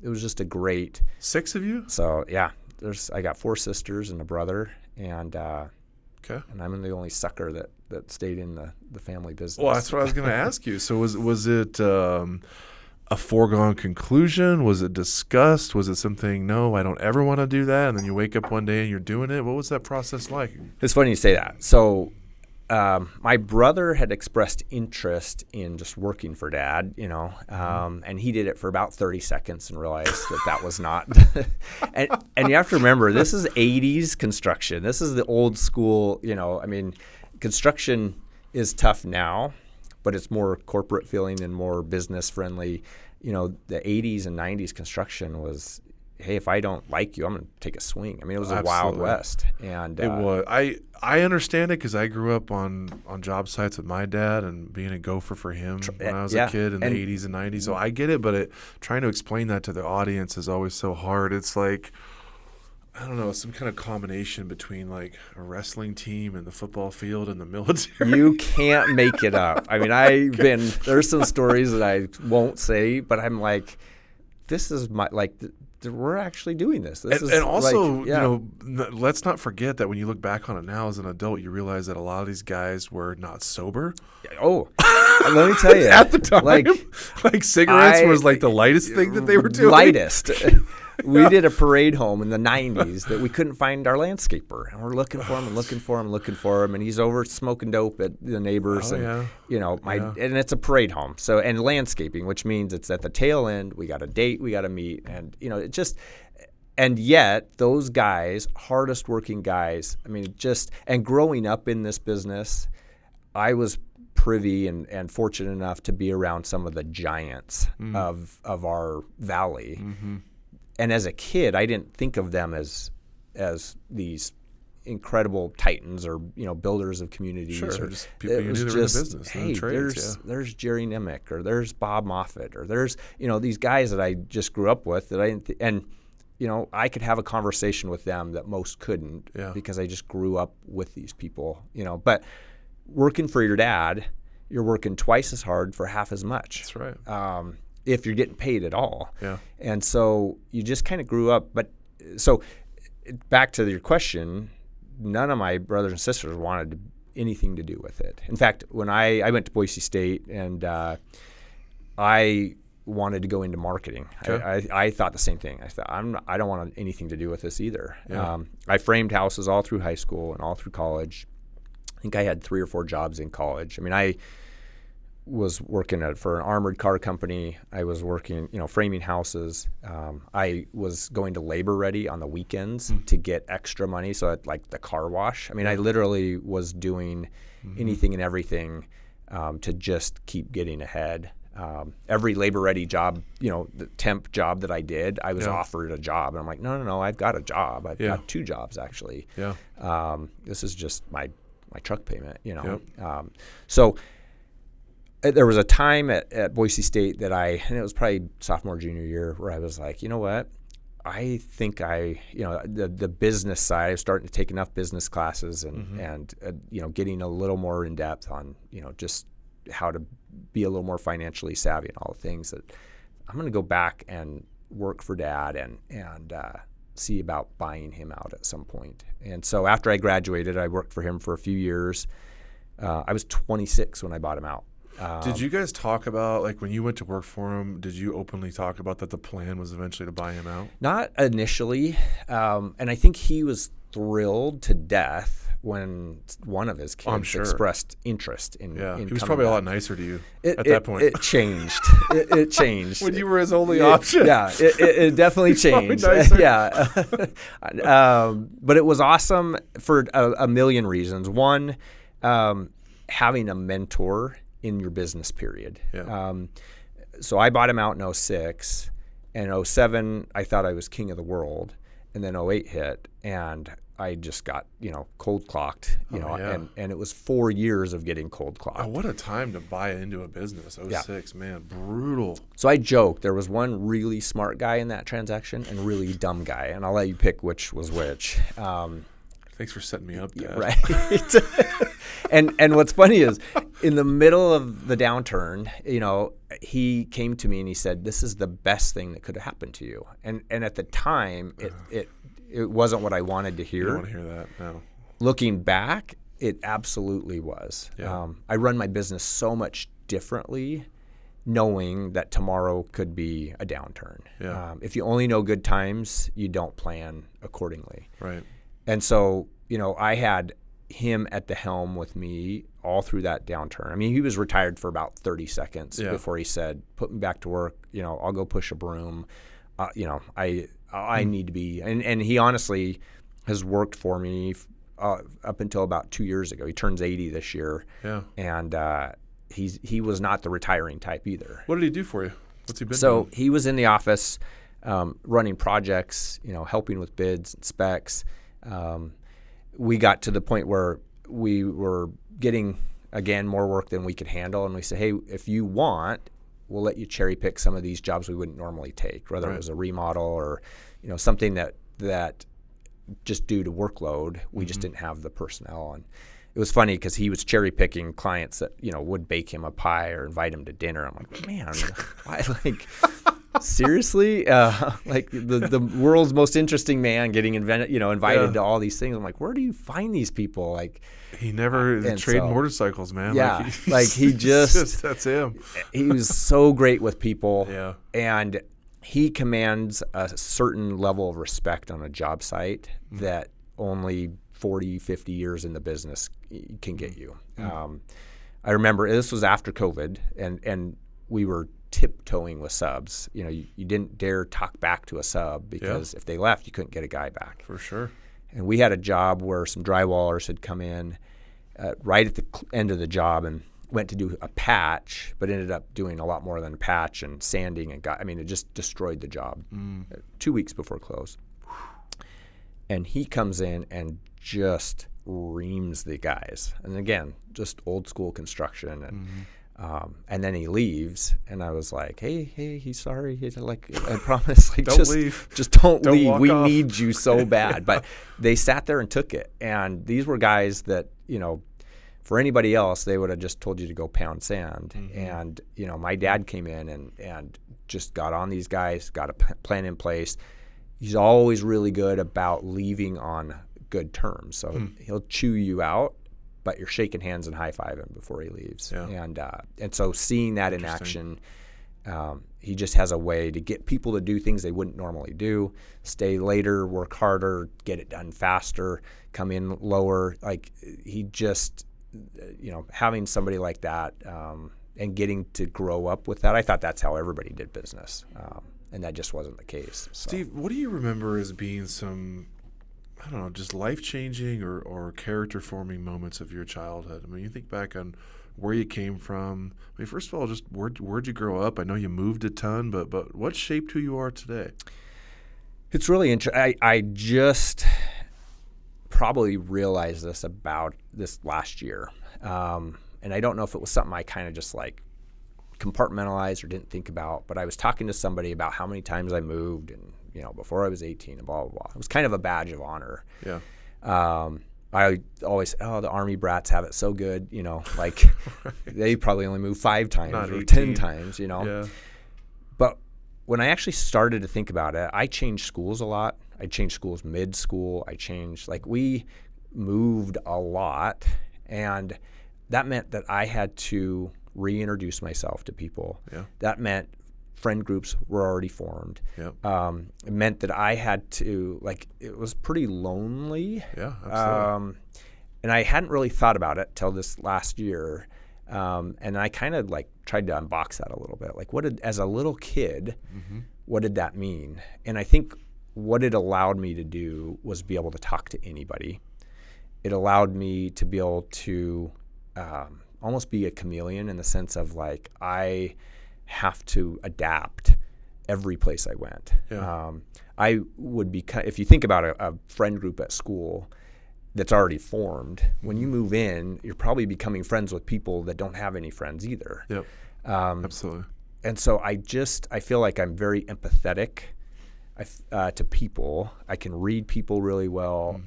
it was just a great. 6 of you? So I got 4 sisters and a brother, and and I'm the only sucker that stayed in the family business. Well, that's what I was going to ask you. So was it a foregone conclusion? Was it discussed? Was it something, no, I don't ever want to do that, and then you wake up one day and you're doing it? What was that process like? It's funny you say that. So my brother had expressed interest in just working for Dad, and he did it for about 30 seconds and realized that was not. and you have to remember, this is 80s construction. This is the old school, construction is tough now, but it's more corporate feeling and more business friendly. The 80s and 90s construction was, hey, if I don't like you, I'm going to take a swing. It was a Wild West. And it was. I understand it because I grew up on job sites with my dad and being a gopher for him when I was a kid in the 80s and 90s. So I get it, but trying to explain that to the audience is always so hard. It's like, I don't know, some kind of combination between like a wrestling team and the football field and the military. You can't make it up. There's some stories that I won't say, but I'm like, this is we're actually doing this. And also, let's not forget that when you look back on it now as an adult, you realize that a lot of these guys were not sober. Oh, let me tell you. At the time, like cigarettes was like the lightest thing that they were doing. Lightest. We did a parade home in the 90s that we couldn't find our landscaper. And we're looking for him, and he's over smoking dope at the neighbors. And it's a parade home. So, and landscaping, which means it's at the tail end. We got a date, we got to meet. And, and yet those guys, hardest working guys, and growing up in this business, I was privy and fortunate enough to be around some of the giants of our valley. Mm-hmm. And as a kid, I didn't think of them as these incredible titans or builders of communities. Sure, or just people you knew they were in business. Hey, there's Jerry Nimick, or there's Bob Moffett, or there's these guys that I just grew up with that I didn't. I could have a conversation with them that most couldn't because I just grew up with these people. But working for your dad, you're working twice as hard for half as much. That's right. If you're getting paid at all. Yeah. And so you just kind of grew up. But so back to your question, none of my brothers and sisters wanted anything to do with it. In fact, when I went to Boise State and I wanted to go into marketing, okay. I thought the same thing. I thought, I don't want anything to do with this either. Yeah. I framed houses all through high school and all through college. I think I had 3 or 4 jobs in college. I was working for an armored car company. I was working, framing houses. I was going to Labor Ready on the weekends to get extra money. So at like the car wash. I literally was doing anything and everything to just keep getting ahead. Every Labor Ready job, the temp job that I did, I was offered a job. And I'm like, no, I've got a job. I've got 2 jobs actually. Yeah. This is just my truck payment, So there was a time at Boise State that and it was probably sophomore, junior year, where I was like, you know what? I think the business side, I was starting to take enough business classes and getting a little more in depth on, just how to be a little more financially savvy and all the things that I'm going to go back and work for Dad and see about buying him out at some point. And so after I graduated, I worked for him for a few years. I was 26 when I bought him out. Did you guys talk about, like when you went to work for him, did you openly talk about that the plan was eventually to buy him out? Not initially. And I think he was thrilled to death when one of his kids expressed interest in he was probably a lot nicer to you at that point. It changed. It changed. When you were his only option. Yeah, it definitely changed. Yeah. But it was awesome for a million reasons. One, having a mentor in your business period. Yeah. So I bought him out in 2006. And 2007, I thought I was king of the world. And then 2008 hit, and I just got, cold clocked, and it was 4 years of getting cold clocked. Oh, what a time to buy into a business. 2006, man, brutal. So I joked there was one really smart guy in that transaction and a really dumb guy, and I'll let you pick which was which. Thanks for setting me up, Dad. Right. And what's funny is in the middle of the downturn, he came to me and he said, "This is the best thing that could have happened to you." And at the time, it wasn't what I wanted to hear. You don't want to hear that, no. Looking back, it absolutely was. Yeah. I run my business so much differently, knowing that tomorrow could be a downturn. Yeah. If you only know good times, you don't plan accordingly. Right. And so, him at the helm with me all through that downturn. I mean, he was retired for about 30 seconds before he said, "Put me back to work. I'll go push a broom. I need to be." And he honestly has worked for me up until about 2 years ago. He turns 80 this year. Yeah. And he was not the retiring type either. What did he do for you? What's he been doing? So he was in the office running projects, helping with bids and specs. We got to the point where we were getting, again, more work than we could handle. And we said, hey, if you want, we'll let you cherry pick some of these jobs we wouldn't normally take, whether it was a remodel or something that just due to workload, we just didn't have the personnel. And it was funny because he was cherry picking clients that, would bake him a pie or invite him to dinner. I'm like, man, why, seriously? Like the world's most interesting man getting invited to all these things. I'm like, where do you find these people? Like, he never traded motorcycles, man. Yeah, he just that's him. He was so great with people. Yeah, and he commands a certain level of respect on a job site that only 40, 50 years in the business can get you. I remember this was after COVID, and we were tiptoeing with subs. You didn't dare talk back to a sub because if they left, you couldn't get a guy back. For sure. And we had a job where some drywallers had come in right at the end of the job and went to do a patch, but ended up doing a lot more than a patch and sanding it just destroyed the job 2 weeks before close. And he comes in and just reams the guys. And again, just old school construction. And then he leaves, and I was like, hey, he's sorry. I promise, don't leave. Just don't leave. Walk we off. Need you so bad. But they sat there and took it. And these were guys that, for anybody else, they would have just told you to go pound sand. And, my dad came in and just got on these guys, got a plan in place. He's always really good about leaving on good terms. So he'll chew you out, but you're shaking hands and high-fiving before he leaves. Yeah. And so seeing that in action, he just has a way to get people to do things they wouldn't normally do, stay later, work harder, get it done faster, come in lower. Like he just, having somebody like that and getting to grow up with that, I thought that's how everybody did business. And that just wasn't the case. So. Steve, what do you remember as being some, I don't know, just life-changing or character-forming moments of your childhood? I mean, you think back on where you came from. I mean, first of all, just where'd you grow up? I know you moved a ton, but what shaped who you are today? It's really interesting. I just probably realized this about this last year. And I don't know if it was something I kind of just compartmentalized or didn't think about, but I was talking to somebody about how many times I moved and, before I was 18 and blah, blah, blah. It was kind of a badge of honor. Yeah. I always say, the Army brats have it so good, they probably only move 5 times Not or 18. 10 times, Yeah. But when I actually started to think about it, I changed schools a lot. I changed schools mid-school. We moved a lot, and that meant that I had to reintroduce myself to people. Yeah. That meant friend groups were already formed. Yep. It meant that I had to, it was pretty lonely. Yeah, absolutely. And I hadn't really thought about it till this last year. And I kind of tried to unbox that a little bit. As a little kid, what did that mean? And I think what it allowed me to do was be able to talk to anybody. It allowed me to be able to almost be a chameleon in the sense of I have to adapt every place I went. Yeah. I would be, if you think about a friend group at school that's already formed, when you move in, you're probably becoming friends with people that don't have any friends either. Yep. Absolutely. And so I feel like I'm very empathetic to people. I can read people really well.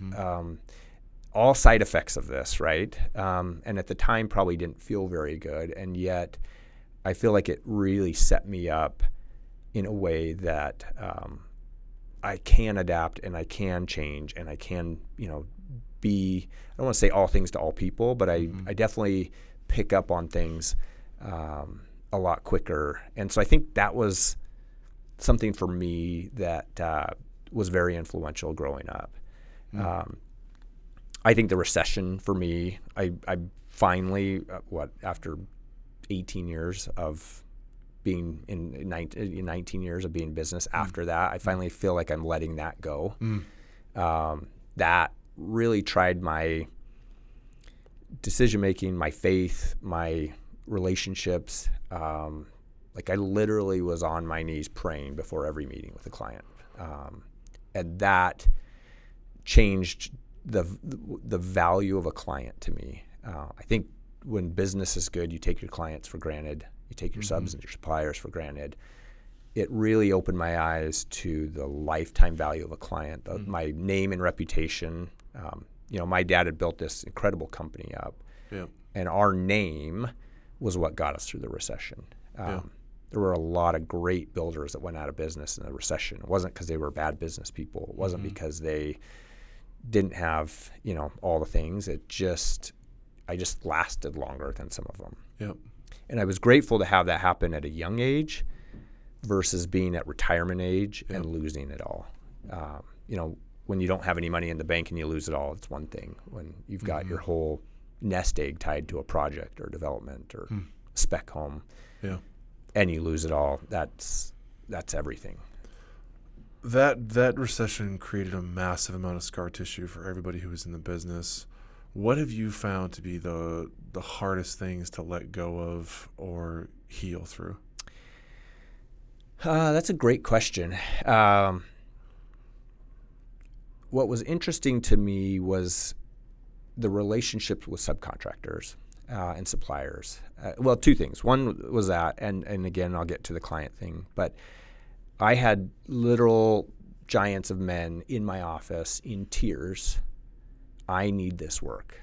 All side effects of this, right? And at the time probably didn't feel very good. And yet I feel like it really set me up in a way that I can adapt and I can change and I can, be, I don't want to say all things to all people, but I definitely pick up on things a lot quicker. And so I think that was something for me that was very influential growing up. I think the recession for me, I finally, after 18 years of being in 19 years of being in business, after that, I finally feel like I'm letting that go. That really tried my decision-making, my faith, my relationships. Like I literally was on my knees praying before every meeting with a client. And that changed the value of a client to me. I think when business is good, you take your clients for granted. You take your subs and your suppliers for granted. It really opened my eyes to the lifetime value of a client, my name and reputation. My dad had built this incredible company up, and our name was what got us through the recession. There were a lot of great builders that went out of business in the recession. It wasn't because they were bad business people. It wasn't because they didn't have, all the things. I just lasted longer than some of them. And I was grateful to have that happen at a young age versus being at retirement age and losing it all. When you don't have any money in the bank and you lose it all, it's one thing. When you've got your whole nest egg tied to a project or development or spec home, and you lose it all, that's everything. That recession created a massive amount of scar tissue for everybody who was in the business. What have you found to be the hardest things to let go of or heal through? That's a great question. What was interesting to me was the relationships with subcontractors and suppliers. Two things. One was that, and again, I'll get to the client thing, but I had literal giants of men in my office in tears. I need this work.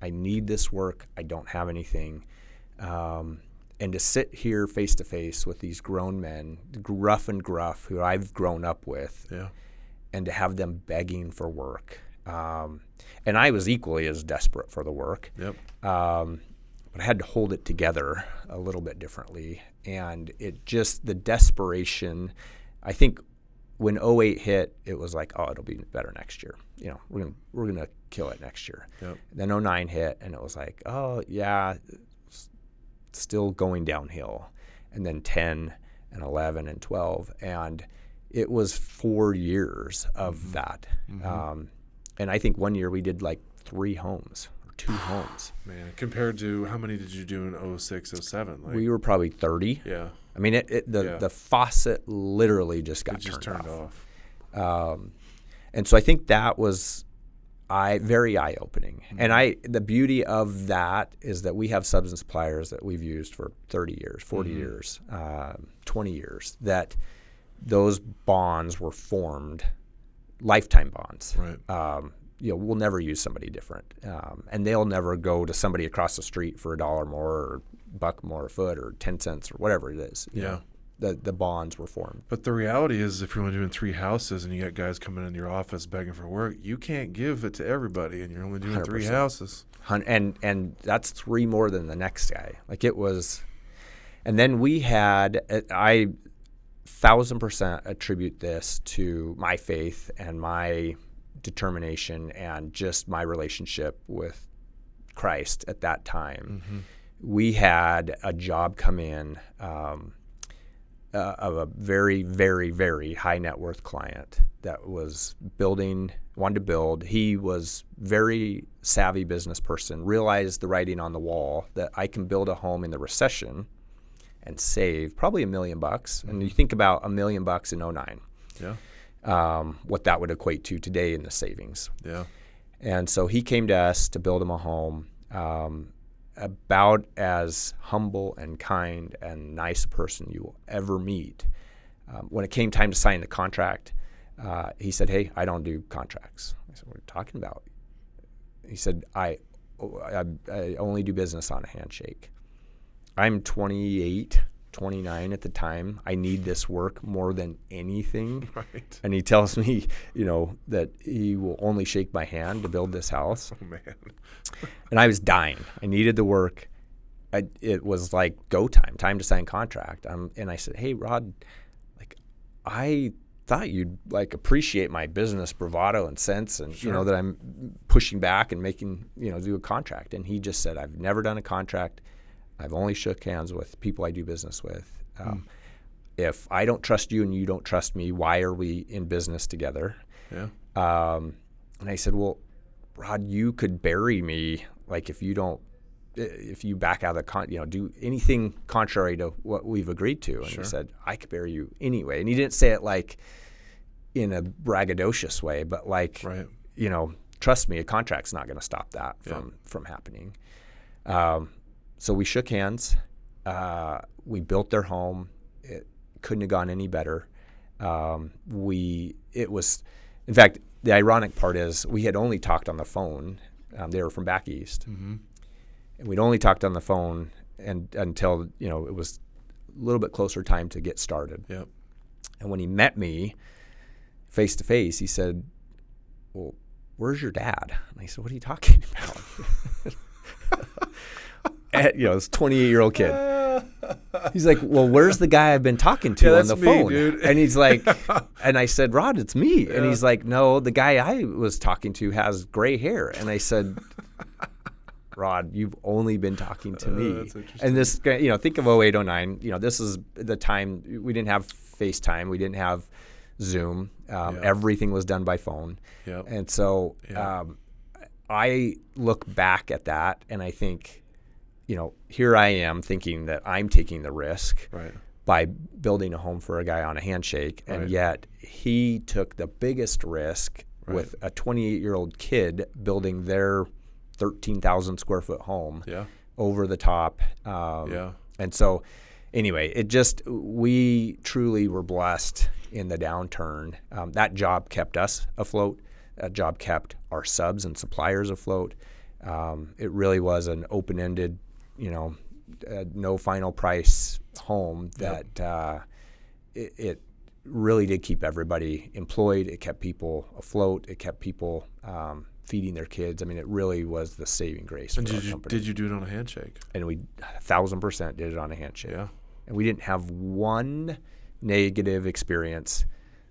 I need this work. I don't have anything. And to sit here face to face with these grown men, rough and gruff, who I've grown up with, and to have them begging for work. And I was equally as desperate for the work. But I had to hold it together a little bit differently. And the desperation, I think when 2008 hit, it was like, oh, it'll be better next year. We're gonna kill it next year. Then 2009 hit, and it was like, oh yeah, it's still going downhill. And then 10 and 11 and 12, and it was 4 years of that. And I think one year we did like 3 homes or 2 homes. Man, compared to how many did you do in 06, 07? We were probably 30. I mean, the faucet literally just got turned off. And so I think that was very eye-opening. And the beauty of that is that we have subs and suppliers that we've used for 30 years, 40 years, 20 years, that those bonds were formed, lifetime bonds. We'll never use somebody different. And they'll never go to somebody across the street for $1 more or $1 more a foot or 10 cents or whatever it is. The bonds were formed. But the reality is, if you're only doing 3 houses and you got guys coming into your office begging for work, you can't give it to everybody, and you're only doing 100%. 3 houses. And that's 3 more than the next guy. Like it was, and then we had, I 1,000% attribute this to my faith and my determination and just my relationship with Christ at that time. We had a job come in of a very, very, very high net worth client that was wanted to build. He was very savvy business person, realized the writing on the wall that I can build a home in the recession and save probably $1 million. And you think about $1 million in 2009. What that would equate to today in the savings. And so he came to us to build him a home. About as humble and kind and nice a person you will ever meet. When it came time to sign the contract, he said, "Hey, I don't do contracts." I said, "What are you talking about?" He said, I only do business on a handshake. I'm 28, 29 at the time. I need this work more than anything. And he tells me, that he will only shake my hand to build this house. Oh, man. And I was dying. I needed the work. It was like go time to sign contract. And I said, "Hey, Rod, like I thought you'd like appreciate my business bravado and sense, and Sure. you know that I'm pushing back and making do a contract. And he just said, I've never done a contract. I've only shook hands with people I do business with. If I don't trust you and you don't trust me, why are we in business together? Yeah. And I said, well, Rod, you could bury me like if you back out of the do anything contrary to what we've agreed to. And Sure. he said, I could bury you anyway. And he didn't say it like in a braggadocious way, but like, Right. Trust me, a contract's not going to stop that from happening. So we shook hands. We built their home. It couldn't have gone any better. In fact, the ironic part is we had only talked on the phone. They were from back east. Mm-hmm. And we'd only talked on the phone until, it was a little bit closer time to get started. Yep. And when he met me face to face, he said, well, where's your dad? And I said, what are you talking about? This 28-year-old kid. He's like, well, where's the guy I've been talking to on the phone? Dude. And he's like, and I said, Rod, it's me. Yeah. And he's like, no, the guy I was talking to has gray hair. And I said, Rod, you've only been talking to me. That's interesting. And this, think of 08, 09. This is the time we didn't have FaceTime. We didn't have Zoom. Everything was done by phone. Yep. And so I look back at that and I think, here I am thinking that I'm taking the risk by building a home for a guy on a handshake. And yet he took the biggest risk with a 28-year-old kid building their 13,000 square foot home over the top. And so anyway, we truly were blessed in the downturn. That job kept us afloat. That job kept our subs and suppliers afloat. It really was an open-ended, no final price home that it really did keep everybody employed. It kept people afloat. It kept people feeding their kids. I mean, it really was the saving grace for our company. Did you do it on a handshake? And we 1,000% did it on a handshake. Yeah. And we didn't have one negative experience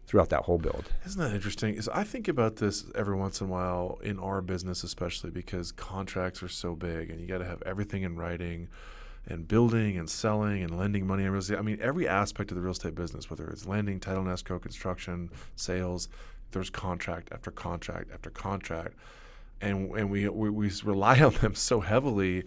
throughout that whole build. Isn't that interesting? I think about this every once in a while in our business, especially because contracts are so big and you got to have everything in writing and building and selling and lending money in real estate. I mean, every aspect of the real estate business, whether it's lending, title and escrow, construction, sales, there's contract after contract after contract. And we rely on them so heavily.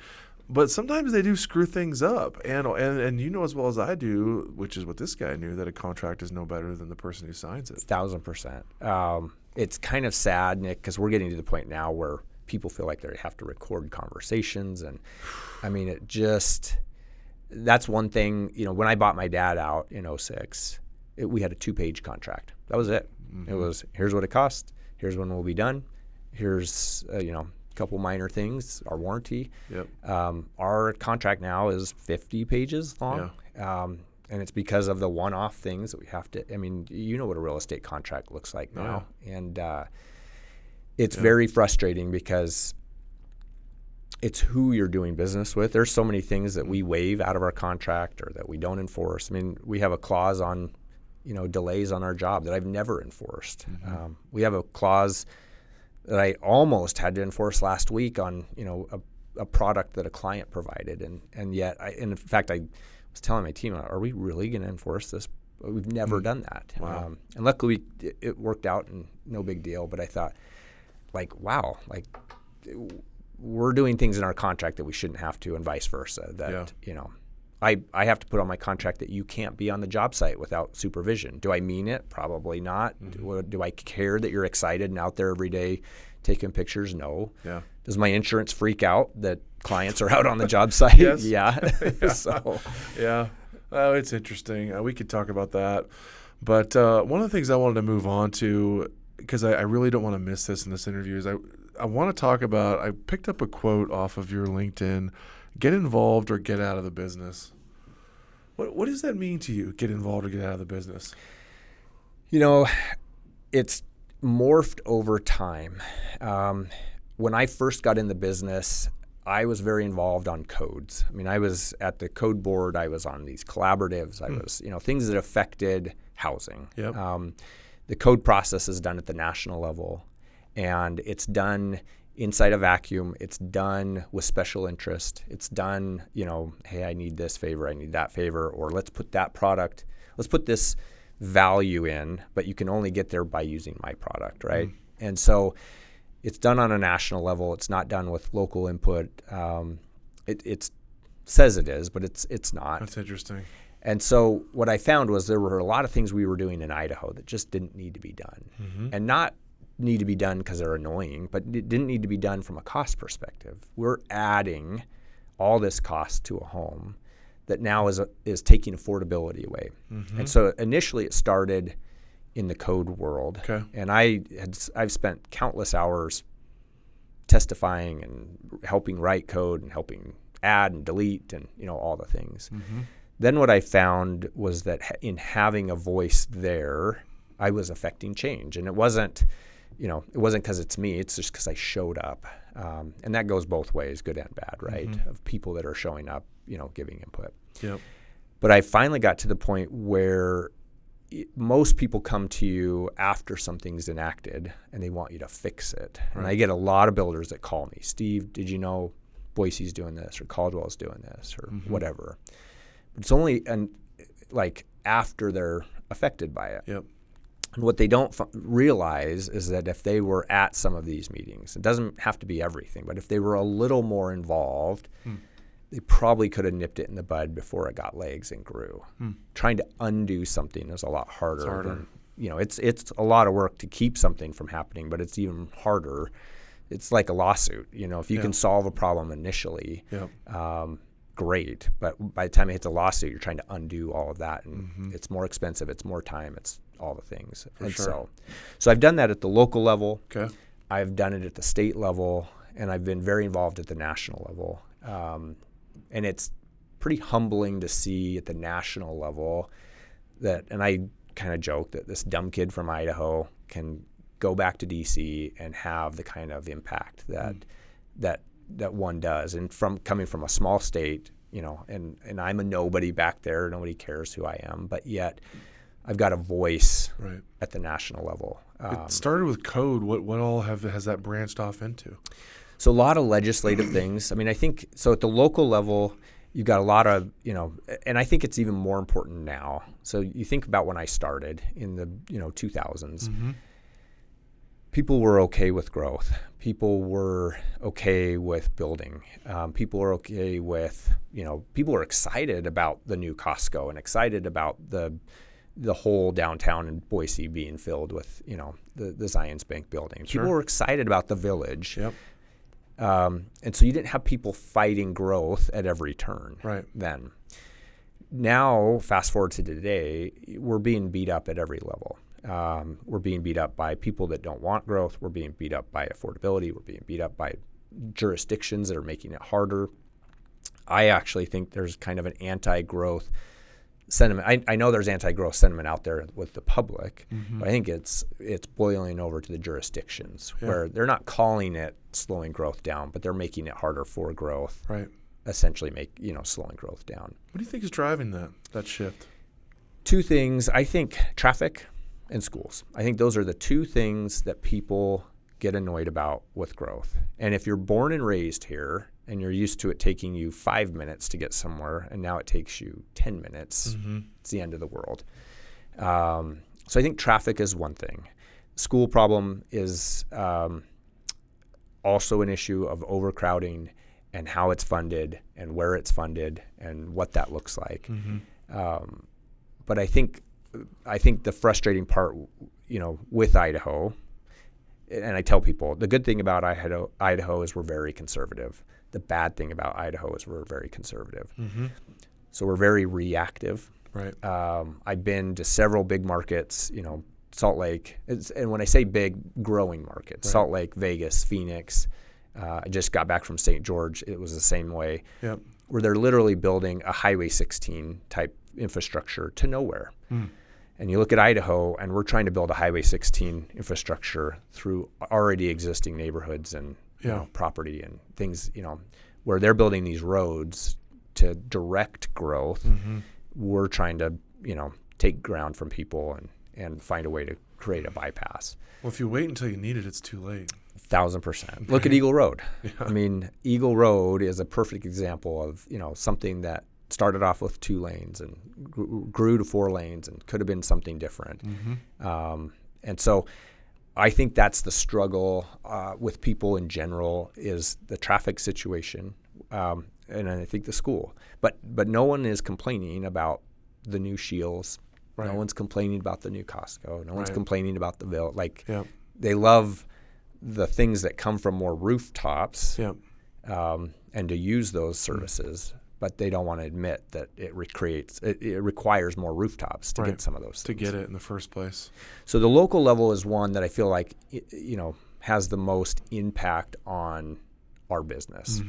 But sometimes they do screw things up, and you know as well as I do, which is what this guy knew, that a contract is no better than the person who signs it. 1,000%. It's kind of sad, Nick, because we're getting to the point now where people feel like they have to record conversations, and I mean, that's one thing. When I bought my dad out in 06, we had a 2-page contract. That was it. Mm-hmm. It was, here's what it cost, here's when we'll be done, here's couple minor things, our warranty. Yep. Our contract now is 50 pages long. Yeah. And it's because of the one-off things that we have to, you know what a real estate contract looks like now. And it's very frustrating because it's who you're doing business with. There's so many things that we waive out of our contract or that we don't enforce. We have a clause on, delays on our job that I've never enforced. Mm-hmm. We have a clause that I almost had to enforce last week on, a product that a client provided. And yet, in fact, I was telling my team, are we really going to enforce this? We've never done that. Wow. And luckily, it worked out and no big deal. But I thought, wow, we're doing things in our contract that we shouldn't have to and vice versa. That, I have to put on my contract that you can't be on the job site without supervision. Do I mean it? Probably not. Mm-hmm. Do I care that you're excited and out there every day taking pictures? No. Yeah. Does my insurance freak out that clients are out on the job site? Yes. Yeah. Yeah. Oh, it's interesting. We could talk about that. But one of the things I wanted to move on to, because I really don't want to miss this in this interview, is I want to talk about, I picked up a quote off of your LinkedIn, get involved or get out of the business. What does that mean to you, get involved or get out of the business? It's morphed over time. When I first got in the business, I was very involved on codes. I mean, I was at the code board. I was on these collaboratives. I was, things that affected housing. Yep. The code process is done at the national level, and it's done inside a vacuum. It's done with special interest. It's done, hey, I need this favor, I need that favor, or let's put this value in, but you can only get there by using my product, right? And so it's done on a national level. It's not done with local input. It says it is, but it's not. That's interesting. And so what I found was there were a lot of things we were doing in Idaho that just didn't need to be done. And not need to be done because they're annoying, but it didn't need to be done from a cost perspective. We're adding all this cost to a home that now is taking affordability away. And so initially it started in the code world. Okay. And I've spent countless hours testifying and helping write code and helping add and delete and all the things. Then what I found was that in having a voice there, I was affecting change. And it wasn't because it's me, it's just because I showed up. And that goes both ways, good and bad, right? Of people that are showing up, giving input. Yep. But I finally got to the point where most people come to you after something's enacted and they want you to fix it. Right. And I get a lot of builders that call me, Steve, did you know Boise's doing this or Caldwell's doing this or whatever. But it's only after they're affected by it. Yep. And what they don't realize is that if they were at some of these meetings, it doesn't have to be everything, but if they were a little more involved, they probably could have nipped it in the bud before it got legs and grew. Trying to undo something is a lot harder. It's harder. It's a lot of work to keep something from happening, but it's even harder. It's like a lawsuit. If you can solve a problem initially, great. But by the time it hits a lawsuit, you're trying to undo all of that, and it's more expensive. It's more time. It's all the things. So I've done that at the local level. Okay. I've done it at the state level, and I've been very involved at the national level. And it's pretty humbling to see at the national level and I kind of joke that this dumb kid from Idaho can go back to DC and have the kind of impact that one does. And coming from a small state, and I'm a nobody back there, nobody cares who I am, but yet I've got a voice at the national level. It started with code. What all has that branched off into? So a lot of legislative things. I mean, I think so at the local level, you've got a lot of, and I think it's even more important now. So you think about when I started in the, 2000s, people were okay with growth. People were okay with building. People were okay with, people were excited about the new Costco and excited about the whole downtown in Boise being filled with, the Zions Bank building. Sure. People were excited about the village. Yep. And so you didn't have people fighting growth at every turn then. Now, fast forward to today, we're being beat up at every level. We're being beat up by people that don't want growth. We're being beat up by affordability. We're being beat up by jurisdictions that are making it harder. I actually think there's kind of an anti-growth sentiment. I know there's anti-growth sentiment out there with the public, but I think it's boiling over to the jurisdictions where they're not calling it slowing growth down, but they're making it harder for growth. Right. Essentially slowing growth down. What do you think is driving that shift? Two things. I think traffic and schools. I think those are the two things that people get annoyed about with growth. And if you're born and raised here and you're used to it taking you 5 minutes to get somewhere and now it takes you 10 minutes, it's the end of the world. So I think traffic is one thing. School problem is also an issue of overcrowding and how it's funded and where it's funded and what that looks like. But I think the frustrating part, with Idaho, and I tell people, the good thing about Idaho is we're very conservative. The bad thing about Idaho is we're very conservative. So we're very reactive. Right. I've been to several big markets, Salt Lake, and when I say big, growing markets, Salt Lake, Vegas, Phoenix. I just got back from St. George. It was the same way. Yep. Where they're literally building a Highway 16 type infrastructure to nowhere. And you look at Idaho, and we're trying to build a Highway 16 infrastructure through already existing neighborhoods and property and things. where they're building these roads to direct growth. We're trying to, take ground from people and find a way to create a bypass. Well, if you wait until you need it, it's too late. 1,000%. Look at Eagle Road. Yeah. I mean, Eagle Road is a perfect example of, something that started off with 2 lanes and grew to 4 lanes and could have been something different. And so I think that's the struggle with people in general, is the traffic situation, and I think the school. But no one is complaining about the new Shields. Right. No one's complaining about the new Costco. No one's complaining about the Ville. They love the things that come from more rooftops and to use those services, but they don't want to admit that it requires more rooftops to get some of those things. To get it in the first place. So the local level is one that I feel like, has the most impact on our business.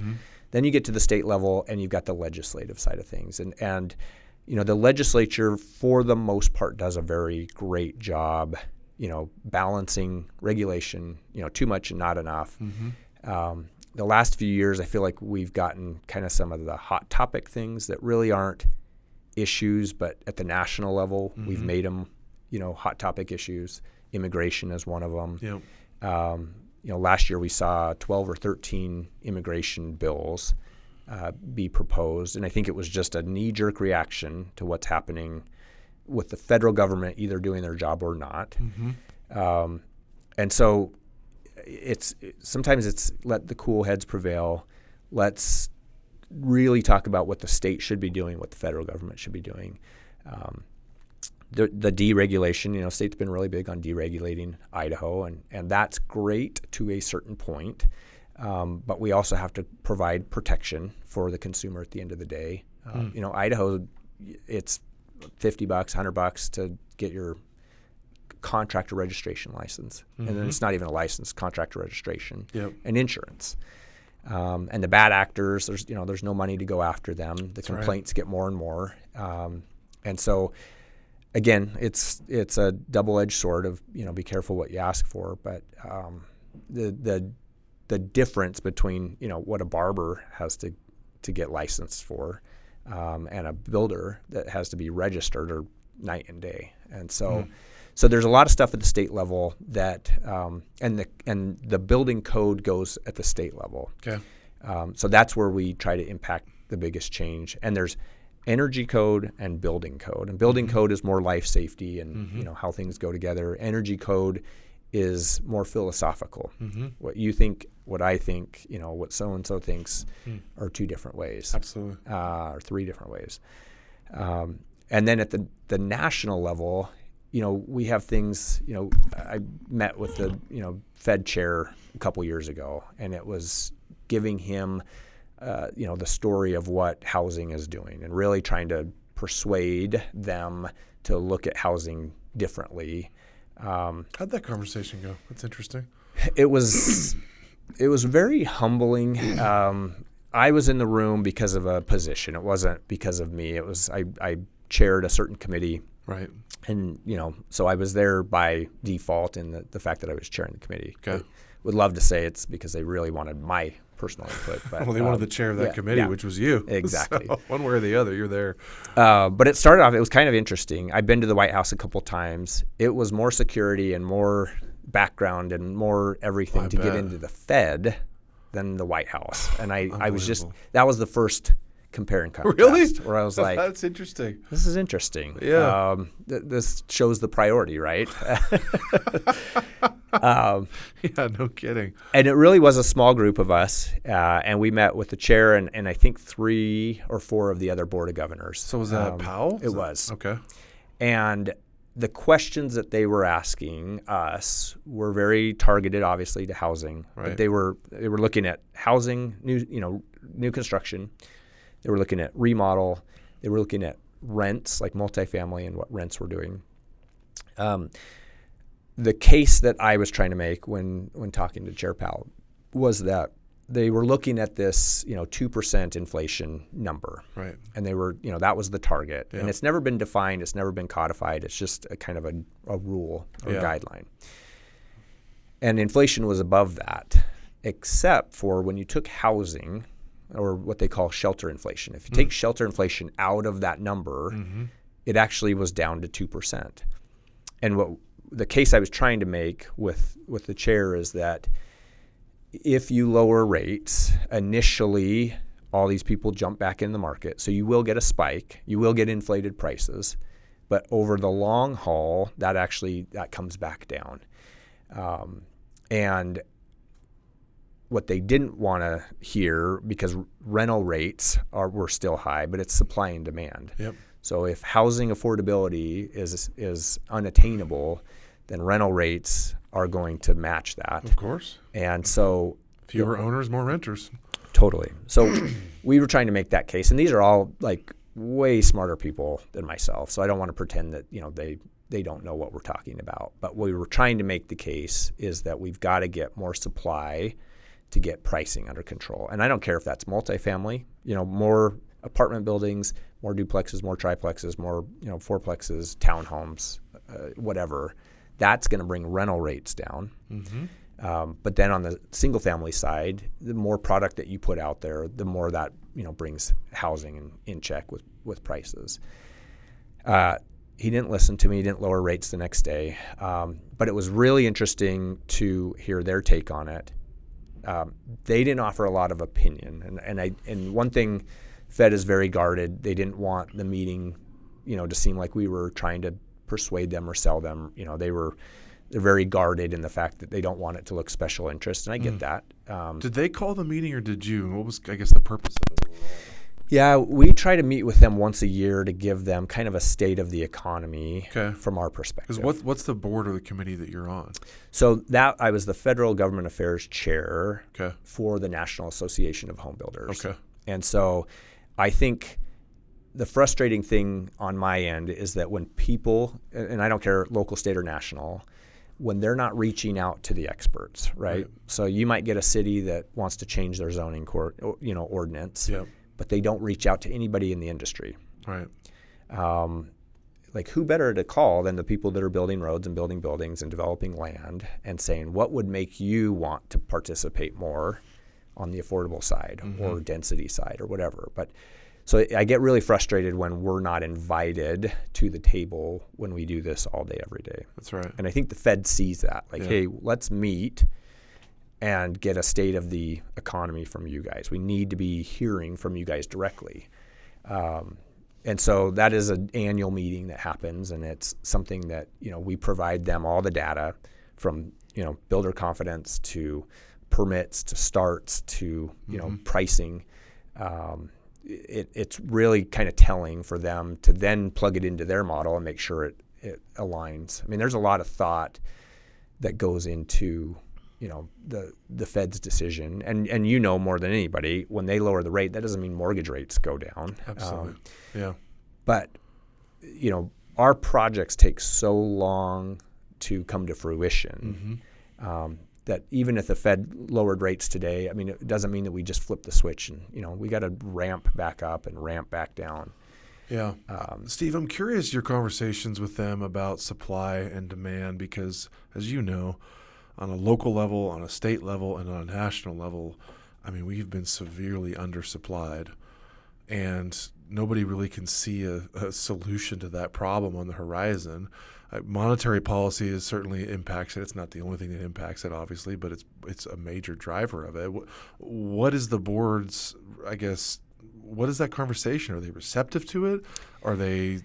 Then you get to the state level and you've got the legislative side of things. And the legislature, for the most part, does a very great job, balancing regulation, too much and not enough. The last few years, I feel like we've gotten kind of some of the hot topic things that really aren't issues, but at the national level, we've made them, hot topic issues. Immigration is one of them. Last year we saw 12 or 13 immigration bills be proposed, and I think it was just a knee-jerk reaction to what's happening with the federal government either doing their job or not. And so sometimes it's let the cool heads prevail. Let's really talk about what the state should be doing, what the federal government should be doing. The deregulation, state's been really big on deregulating Idaho, and that's great to a certain point. But we also have to provide protection for the consumer at the end of the day. Idaho, it's $50, $100 to get your contractor registration license. And then it's not even a license, contractor registration and insurance. And the bad actors, there's no money to go after them. The complaints get more and more. And so, again, it's a double-edged sword of, be careful what you ask for. But the difference between, what a barber has to get licensed for and a builder that has to be registered are night and day. And so so there's a lot of stuff at the state level that and the building code goes at the state level. Okay. So that's where we try to impact the biggest change. And there's energy code and building code. And building code is more life safety and how things go together. Energy code is more philosophical. What you think, what I think, what so-and-so thinks are 2 different ways. Absolutely. Or 3 different ways. And then at the national level, we have things, I met with the, Fed chair a couple years ago, and it was giving him, the story of what housing is doing and really trying to persuade them to look at housing differently. How'd that conversation go? That's interesting. It was very humbling. I was in the room because of a position. It wasn't because of me. It was I chaired a certain committee. Right. And, so I was there by default in the fact that I was chairing the committee. Okay. I would love to say it's because they really wanted my personal input. But, well, they wanted the chair of that committee, which was you. Exactly. So one way or the other, you're there. But it started off, it was kind of interesting. I've been to the White House a couple times. It was more security and more background and more everything to get into the Fed than the White House. And I was just, that was the first compare and contrast. Really? Where I was like, that's interesting. This is interesting. Yeah. This shows the priority, right? Yeah, no kidding. And it really was a small group of us, and we met with the chair and I think 3 or 4 of the other board of governors. So was that Powell? It was. Okay. And the questions that they were asking us were very targeted, obviously, to housing. Right. But they were looking at housing, new construction. They were looking at remodel. They were looking at rents, like multifamily and what rents were doing. The case that I was trying to make when talking to Chair Powell was that they were looking at this, 2% inflation number. Right. And they were, that was the target. Yeah. And it's never been defined. It's never been codified. It's just a kind of a rule or guideline. And inflation was above that, except for when you took housing or what they call shelter inflation. If you take shelter inflation out of that number, it actually was down to 2%. And what the case I was trying to make with the chair is that if you lower rates, initially all these people jump back in the market. So you will get a spike, you will get inflated prices, but over the long haul, that comes back down. And what they didn't want to hear, because rental rates were still high, but it's supply and demand. Yep. So if housing affordability is unattainable, then rental rates are going to match that. Of course. And so fewer owners, more renters. Totally. So we were trying to make that case, and these are all like way smarter people than myself. So I don't want to pretend that they don't know what we're talking about. But what we were trying to make the case is that we've got to get more supply to get pricing under control. And I don't care if that's multifamily, more apartment buildings, more duplexes, more triplexes, more fourplexes, townhomes, whatever. That's going to bring rental rates down. But then on the single family side, the more product that you put out there, the more that brings housing in check with prices. He didn't listen to me. He didn't lower rates the next day. But it was really interesting to hear their take on it. They didn't offer a lot of opinion, and one thing, Fed is very guarded. They didn't want the meeting, to seem like we were trying to persuade them or sell them. They're very guarded in the fact that they don't want it to look special interest, and I get that. Did they call the meeting, or did you? What was, I guess, the purpose of it? Yeah, we try to meet with them once a year to give them kind of a state of the economy from our perspective. Because what's the board or the committee that you're on? So I was the Federal Government Affairs Chair for the National Association of Home Builders. And so I think the frustrating thing on my end is that when people, and I don't care local, state, or national, when they're not reaching out to the experts, right? So you might get a city that wants to change their zoning ordinance. But they don't reach out to anybody in the industry. Right. Like who better to call than the people that are building roads and building buildings and developing land and saying, what would make you want to participate more on the affordable side or density side or whatever. But so I get really frustrated when we're not invited to the table when we do this all day, every day. That's right. And I think the Fed sees that. Like, hey, let's meet and get a state of the economy from you guys. We need to be hearing from you guys directly. And so that is an annual meeting that happens, and it's something that, we provide them all the data from, builder confidence to permits to starts to, pricing. It's really kind of telling for them to then plug it into their model and make sure it aligns. I mean, there's a lot of thought that goes into the Fed's decision, and more than anybody, when they lower the rate, that doesn't mean mortgage rates go down. Absolutely. But our projects take so long to come to fruition that even if the Fed lowered rates today, I mean, it doesn't mean that we just flip the switch and we got to ramp back up and ramp back down. Yeah. Steve, I'm curious your conversations with them about supply and demand, because as you know, on a local level, on a state level, and on a national level, I mean, we've been severely undersupplied, and nobody really can see a solution to that problem on the horizon. Monetary policy is certainly impacts it. It's not the only thing that impacts it, obviously, but it's a major driver of it. What is the board's, what is that conversation? Are they receptive to it? Are they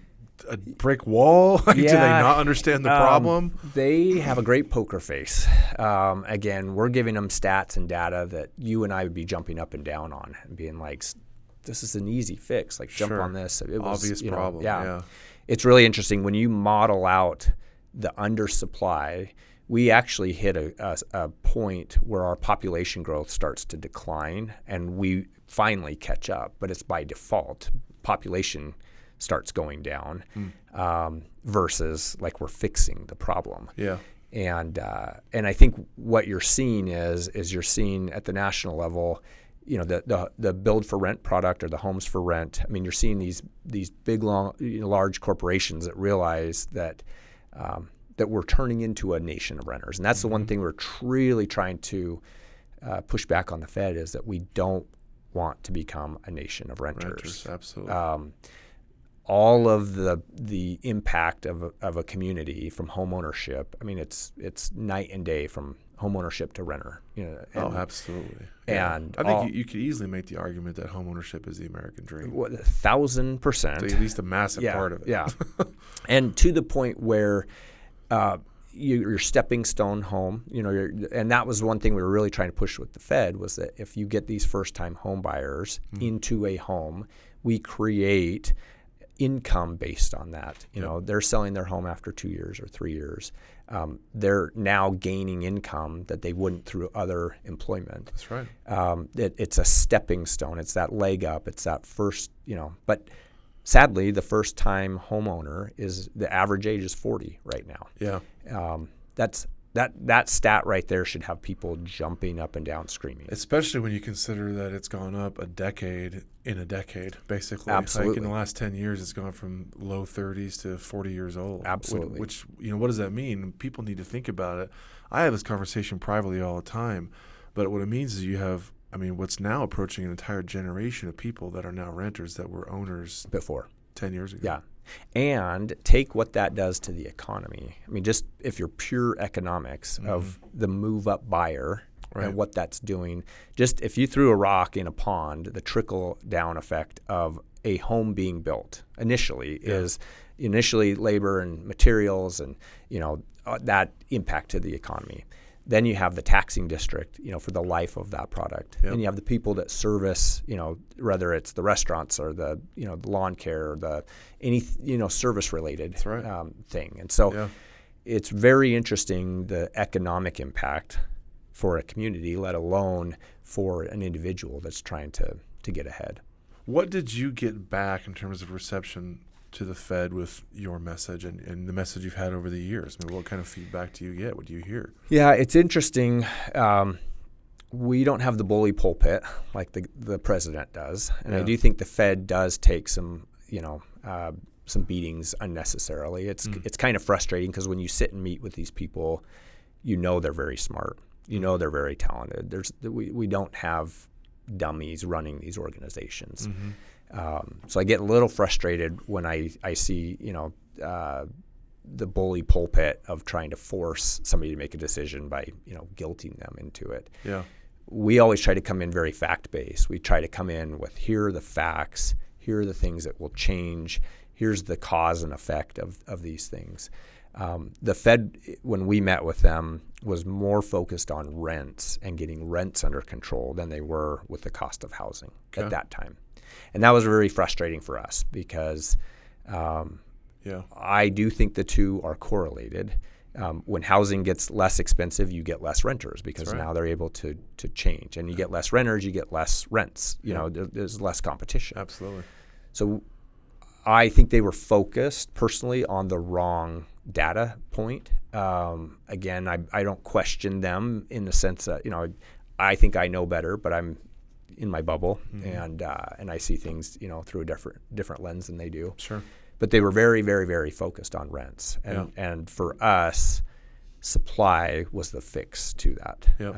a brick wall? Do they not understand the problem? They have a great poker face. Again, we're giving them stats and data that you and I would be jumping up and down on and being like, this is an easy fix. Like, jump on this. It was, obvious problem. Yeah. It's really interesting when you model out the undersupply. We actually hit a point where our population growth starts to decline, and we finally catch up. But it's by default. Population starts going down versus like we're fixing the problem. Yeah. And I think what you're seeing is you're seeing at the national level, the build for rent product or the homes for rent. I mean, you're seeing these big, large corporations that realize that we're turning into a nation of renters. And that's the one thing we're really trying to push back on the Fed, is that we don't want to become a nation of renters. Renters, absolutely. All of the impact of a community from home ownership. I mean, it's night and day from home ownership to renter. Absolutely. Yeah. And I think you could easily make the argument that home ownership is the American dream. 1,000%. So at least a massive part of it. Yeah. And to the point where your stepping stone home, and that was one thing we were really trying to push with the Fed, was that if you get these first-time home buyers into a home, we create income based on that. They're selling their home after 2 years or 3 years. They're now gaining income that they wouldn't through other employment. That's right. It's a stepping stone. It's that leg up. It's that first, but sadly, the first-time homeowner the average age is 40 right now. Yeah. That stat right there should have people jumping up and down screaming. Especially when you consider that it's gone up a decade in a decade, basically. Absolutely. Like in the last 10 years, it's gone from low 30s to 40 years old. Absolutely. Which what does that mean? People need to think about it. I have this conversation privately all the time, but what it means is you have, what's now approaching an entire generation of people that are now renters that were owners before 10 years ago. Yeah. And take what that does to the economy. Just if you're pure economics of the move-up buyer and what that's doing, just if you threw a rock in a pond, the trickle-down effect of a home being built initially is labor and materials and, that impact to the economy. Then you have the taxing district, for the life of that product. Yep. And you have the people that service, whether it's the restaurants or the lawn care or any service related thing. And so it's very interesting, the economic impact for a community, let alone for an individual that's trying to get ahead. What did you get back in terms of reception to the Fed with your message and the message you've had over the years? What kind of feedback do you get? What do you hear? Yeah, it's interesting. We don't have the bully pulpit like the president does, and I do think the Fed does take some beatings unnecessarily. It's kind of frustrating because when you sit and meet with these people, they're very smart. They're very talented. We don't have dummies running these organizations. So I get a little frustrated when I see, the bully pulpit of trying to force somebody to make a decision by, guilting them into it. Yeah. We always try to come in very fact-based. We try to come in with, here are the facts, here are the things that will change, here's the cause and effect of these things. The Fed, when we met with them, was more focused on rents and getting rents under control than they were with the cost of housing at that time. And that was very frustrating for us because I do think the two are correlated. When housing gets less expensive, you get less renters because now they're able to change. And you get less renters, you get less rents. There's less competition. Absolutely. So I think they were focused personally on the wrong data point. Again, I don't question them in the sense that, I think I know better, but I'm in my bubble and I see things, through a different lens than they do. Sure. But they were very, very, very focused on rents. And for us, supply was the fix to that. Yep.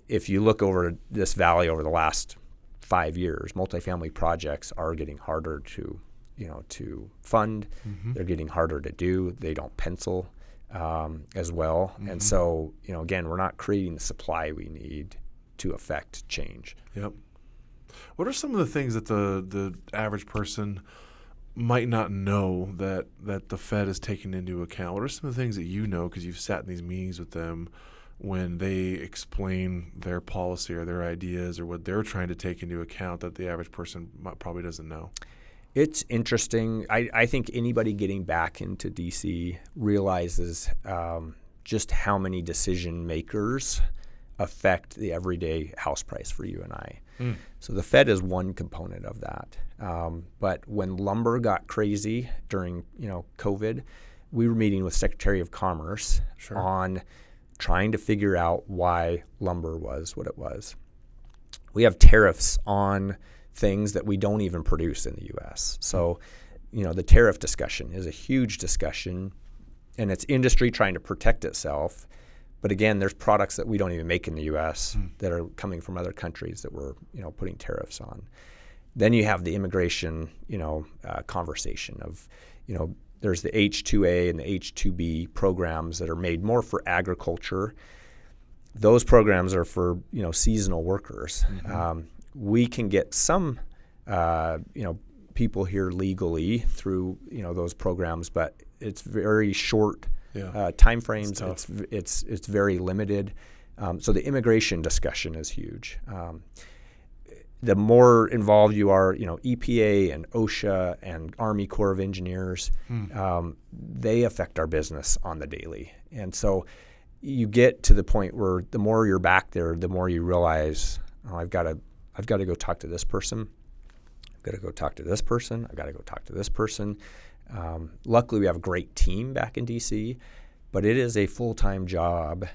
If you look over this valley over the last 5 years, multifamily projects are getting harder to fund. They're getting harder to do. They don't pencil as well. And so, again, we're not creating the supply we need to affect change. Yep. What are some of the things that the average person might not know that the Fed is taking into account? What are some of the things that because you've sat in these meetings with them when they explain their policy or their ideas or what they're trying to take into account that the average person probably doesn't know? It's interesting. I think anybody getting back into D.C. realizes just how many decision makers affect the everyday house price for you and I. So the Fed is one component of that. But when lumber got crazy during COVID, we were meeting with Secretary of Commerce on trying to figure out why lumber was what it was. We have tariffs on things that we don't even produce in the U.S. So, the tariff discussion is a huge discussion, and it's industry trying to protect itself. But again, there's products that we don't even make in the U.S. that are coming from other countries that we're, putting tariffs on. Then you have the immigration, conversation of, there's the H-2A and the H-2B programs that are made more for agriculture. Those programs are for, seasonal workers. We can get some, people here legally through, those programs, but it's very short time frames. It's very limited. So the immigration discussion is huge. The more involved you are, EPA and OSHA and Army Corps of Engineers, they affect our business on the daily. And so you get to the point where the more you're back there, the more you realize, I've got to go talk to this person. I've got to go talk to this person. I've got to go talk to this person. Luckily, we have a great team back in D.C., but it is a full-time job.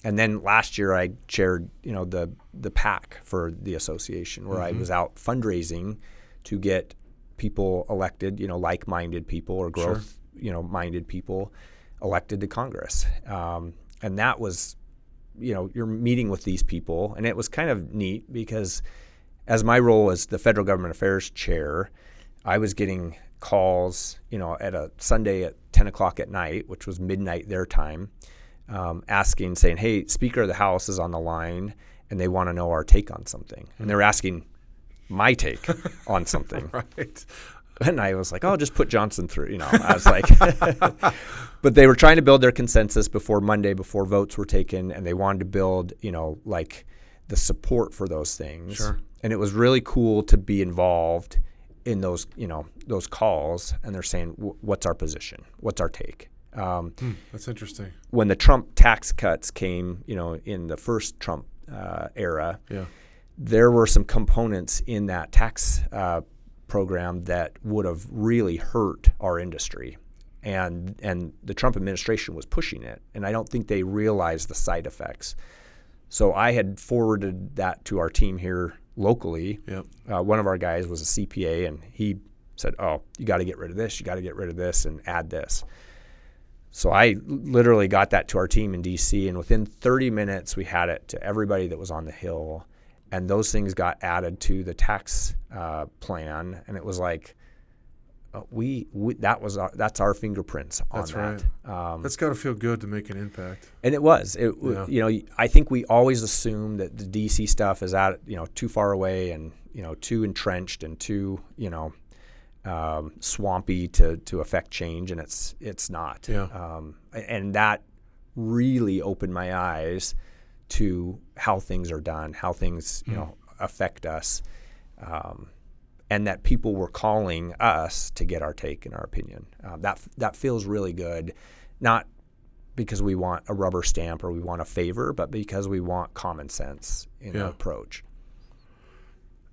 And then last year I chaired, the PAC for the association, where I was out fundraising to get people elected, like-minded people or growth, minded people elected to Congress. And that was, you're meeting with these people, and it was kind of neat because as my role as the federal government affairs chair, I was getting calls, at a Sunday at 10 o'clock at night, which was midnight their time, saying, hey, Speaker of the House is on the line, and they want to know our take on something. And they were asking my take on something. Right. And I was like, just put Johnson through, I was like, but they were trying to build their consensus before Monday, before votes were taken, and they wanted to build, the support for those things. Sure. And it was really cool to be involved in those, those calls, and they're saying, what's our position? What's our take? That's interesting. When the Trump tax cuts came, in the first Trump era, there were some components in that tax program that would have really hurt our industry. And the Trump administration was pushing it, and I don't think they realized the side effects. So I had forwarded that to our team here locally. One of our guys was a CPA, and he said, you got to get rid of this, you got to get rid of this and add this. So I literally got that to our team in D.C., and within 30 minutes we had it to everybody that was on the Hill, and those things got added to the tax plan, and it was like that's our fingerprints on that's that. Right. That's got to feel good to make an impact. And it was. I think we always assume that the D.C. stuff is too far away and too entrenched and too swampy to affect change, and it's not. And that really opened my eyes to how things are done, how things affect us, and that people were calling us to get our take and our opinion. That feels really good, not because we want a rubber stamp or we want a favor, but because we want common sense in our approach.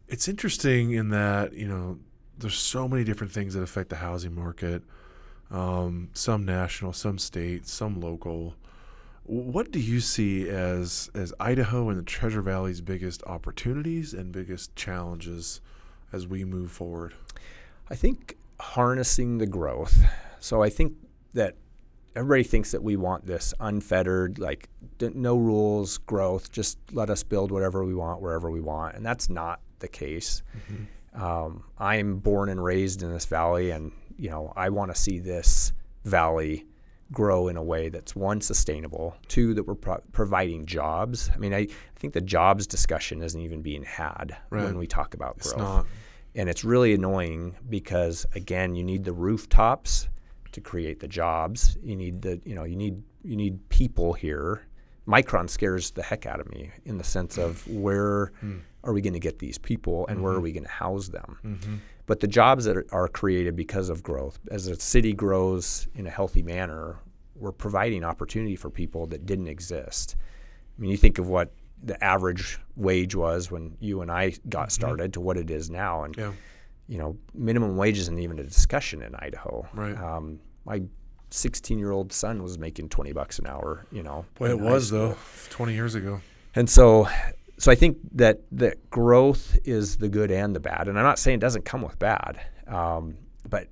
It's interesting in that there's so many different things that affect the housing market, some national, some state, some local. What do you see as Idaho and the Treasure Valley's biggest opportunities and biggest challenges as we move forward? I think harnessing the growth. So I think that everybody thinks that we want this unfettered, no rules growth, just let us build whatever we want, wherever we want. And that's not the case. I'm born and raised in this valley, and I want to see this valley grow in a way that's, one, sustainable, two, that we're providing jobs. I mean, I think the jobs discussion isn't even being had when we talk about growth. It's not. And it's really annoying because, again, you need the rooftops to create the jobs. You need you need people here. Micron scares the heck out of me in the sense of where are we going to get these people and where are we going to house them? But the jobs that are created because of growth, as a city grows in a healthy manner, we're providing opportunity for people that didn't exist. I mean, you think of what the average wage was when you and I got started to what it is now. And, minimum wage isn't even a discussion in Idaho. Right. My 16-year-old son was making $20 an hour, Boy, it was, though, 20 years ago. And so I think that growth is the good and the bad. And I'm not saying it doesn't come with bad, but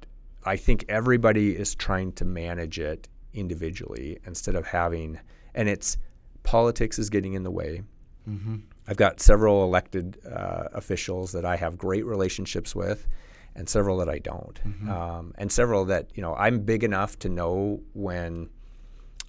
I think everybody is trying to manage it individually instead of having, and it's politics is getting in the way. Mm-hmm. I've got several elected officials that I have great relationships with, and several that I don't, and several that I'm big enough to know when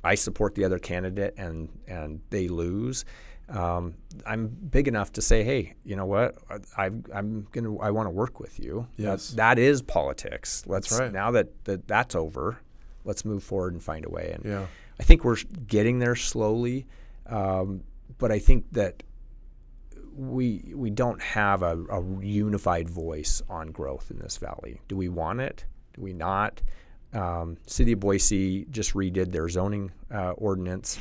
I support the other candidate and they lose. I'm big enough to say, hey, you know what? I want to work with you. Yes, that is politics. That's right. Now that's over, let's move forward and find a way. And yeah. I think we're getting there slowly, but I think that we don't have a unified voice on growth in this valley. Do we want it? Do we not? City of Boise just redid their zoning ordinance,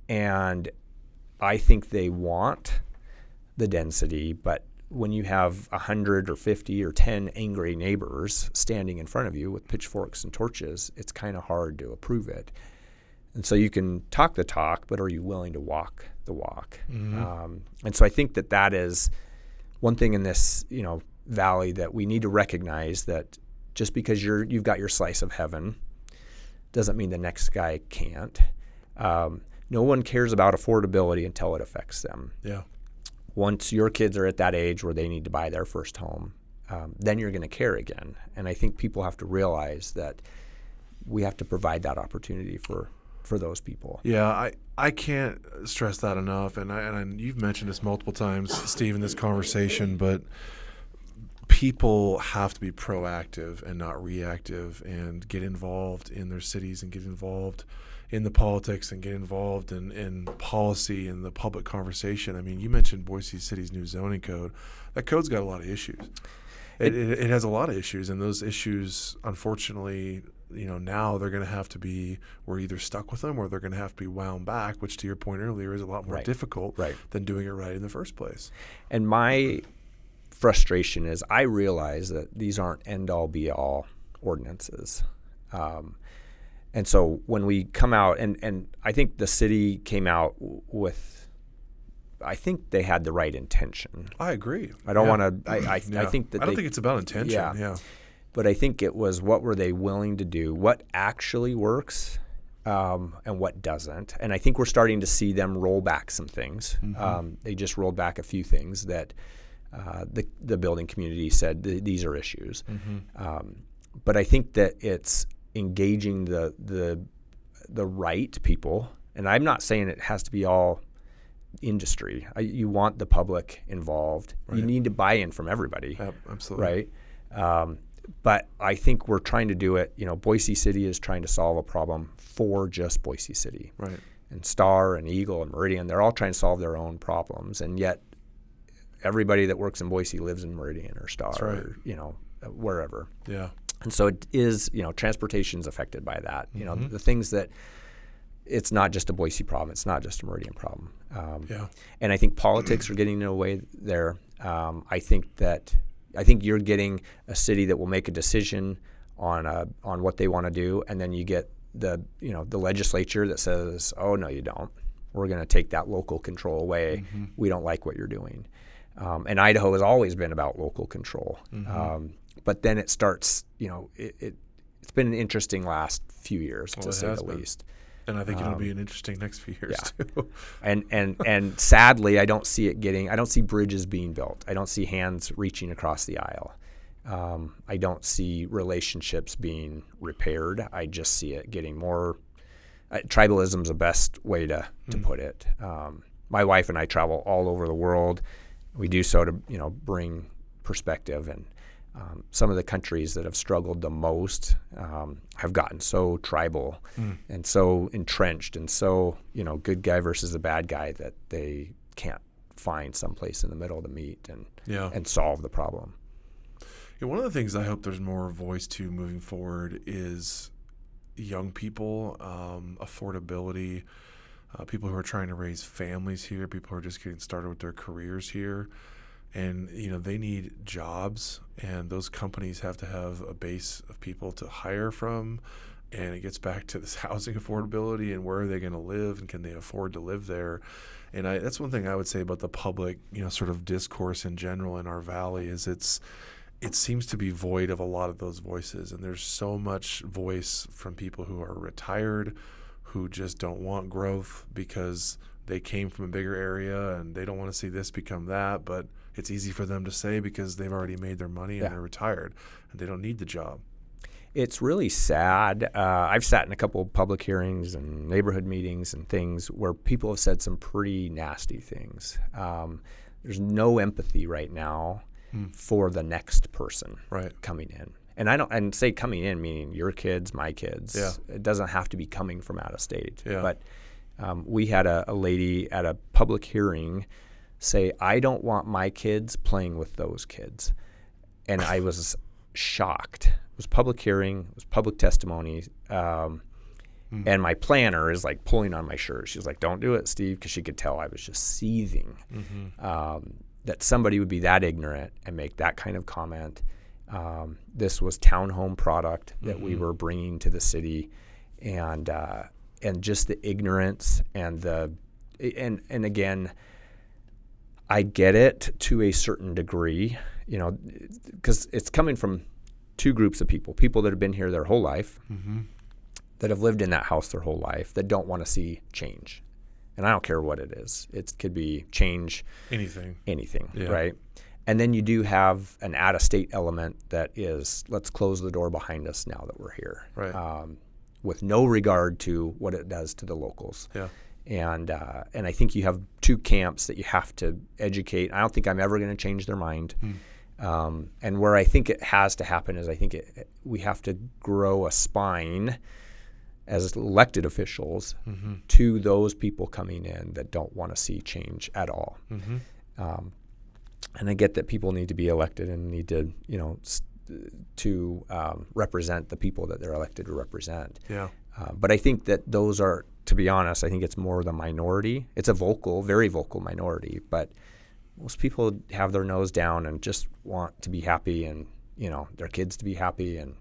and I think they want the density, but when you have 100 or 50 or 10 angry neighbors standing in front of you with pitchforks and torches, it's kind of hard to approve it. And so you can talk the talk, but are you willing to walk the walk? And so I think that is one thing in this valley that we need to recognize, that just because you've got your slice of heaven doesn't mean the next guy can't. No one cares about affordability until it affects them. Yeah. Once your kids are at that age where they need to buy their first home, then you're going to care again. And I think people have to realize that we have to provide that opportunity for those people. Yeah, I can't stress that enough. And you've mentioned this multiple times, Steve, in this conversation, but people have to be proactive and not reactive, and get involved in their cities and get involved in the politics and get involved in policy and the public conversation. I mean, you mentioned Boise City's new zoning code. That code's got a lot of issues. It has a lot of issues, and those issues, unfortunately, now they're going to have to be, we're either stuck with them or they're going to have to be wound back, which, to your point earlier, is a lot more difficult than doing it right in the first place. And my frustration is I realize that these aren't end-all, be-all ordinances. And so when we come out, and I think the city came out with, I think they had the right intention. I agree. I don't want to, I think that I don't think it's about intention. Yeah. But I think it was, what were they willing to do? What actually works and what doesn't? And I think we're starting to see them roll back some things. They just rolled back a few things that the building community said these are issues. But I think that it's engaging the right people, and I'm not saying it has to be all industry. You want the public involved. You need to buy in from everybody. Absolutely. Right. But I think we're trying to do it. Boise City is trying to solve a problem for just Boise City. Right. And Star and Eagle and Meridian, they're all trying to solve their own problems, and yet everybody that works in Boise lives in Meridian or Star or wherever. Yeah. And so it is, transportation's affected by that. The things that, it's not just a Boise problem. It's not just a Meridian problem. And I think politics are getting in the way there. I think you're getting a city that will make a decision on what they want to do, and then you get the legislature that says, oh, no, you don't. We're going to take that local control away. We don't like what you're doing. And Idaho has always been about local control. But then it starts, it's been an interesting last few years, to say the least. And I think it'll be an interesting next few years too. And sadly, I don't see bridges being built. I don't see hands reaching across the aisle. I don't see relationships being repaired. I just see it getting more. Tribalism is the best way to put it. My wife and I travel all over the world. We do so to bring perspective, and some of the countries that have struggled the most have gotten so tribal and so entrenched and so good guy versus the bad guy that they can't find some place in the middle to meet and solve the problem. One of the things I hope there's more voice to moving forward is young people, affordability, people who are trying to raise families here, people who are just getting started with their careers here. And, they need jobs, and those companies have to have a base of people to hire from. And it gets back to this housing affordability and where are they going to live and can they afford to live there? And that's one thing I would say about the public, sort of discourse in general in our valley is it seems to be void of a lot of those voices. And there's so much voice from people who are retired, who just don't want growth because they came from a bigger area and they don't want to see this become that. But it's easy for them to say because they've already made their money and they're retired and they don't need the job. It's really sad. I've sat in a couple of public hearings and neighborhood meetings and things where people have said some pretty nasty things. There's no empathy right now for the next person coming in. And I don't say coming in meaning your kids, my kids. Yeah. It doesn't have to be coming from out of state. Yeah. But we had a lady at a public hearing say, I don't want my kids playing with those kids. And I was shocked. It was public hearing, it was public testimony. And my planner is like pulling on my shirt. She was like, don't do it, Steve, because she could tell I was just seething. That somebody would be that ignorant and make that kind of comment. This was townhome product that we were bringing to the city, and just the ignorance and again, I get it to a certain degree, because it's coming from two groups of people that have been here their whole life, that have lived in that house their whole life, that don't want to see change. And I don't care what it is. It could be change. Anything, right? And then you do have an out-of-state element that is, let's close the door behind us now that we're here. Right. With no regard to what it does to the locals. Yeah. And I think you have two camps that you have to educate. I don't think I'm ever going to change their mind. And where I think it has to happen is I think we have to grow a spine as elected officials to those people coming in that don't want to see change at all. And I get that people need to be elected and need to, to represent the people that they're elected to represent. Yeah. But I think that those are, to be honest, I think it's more the minority. It's a very vocal minority, but most people have their nose down and just want to be happy and, their kids to be happy. And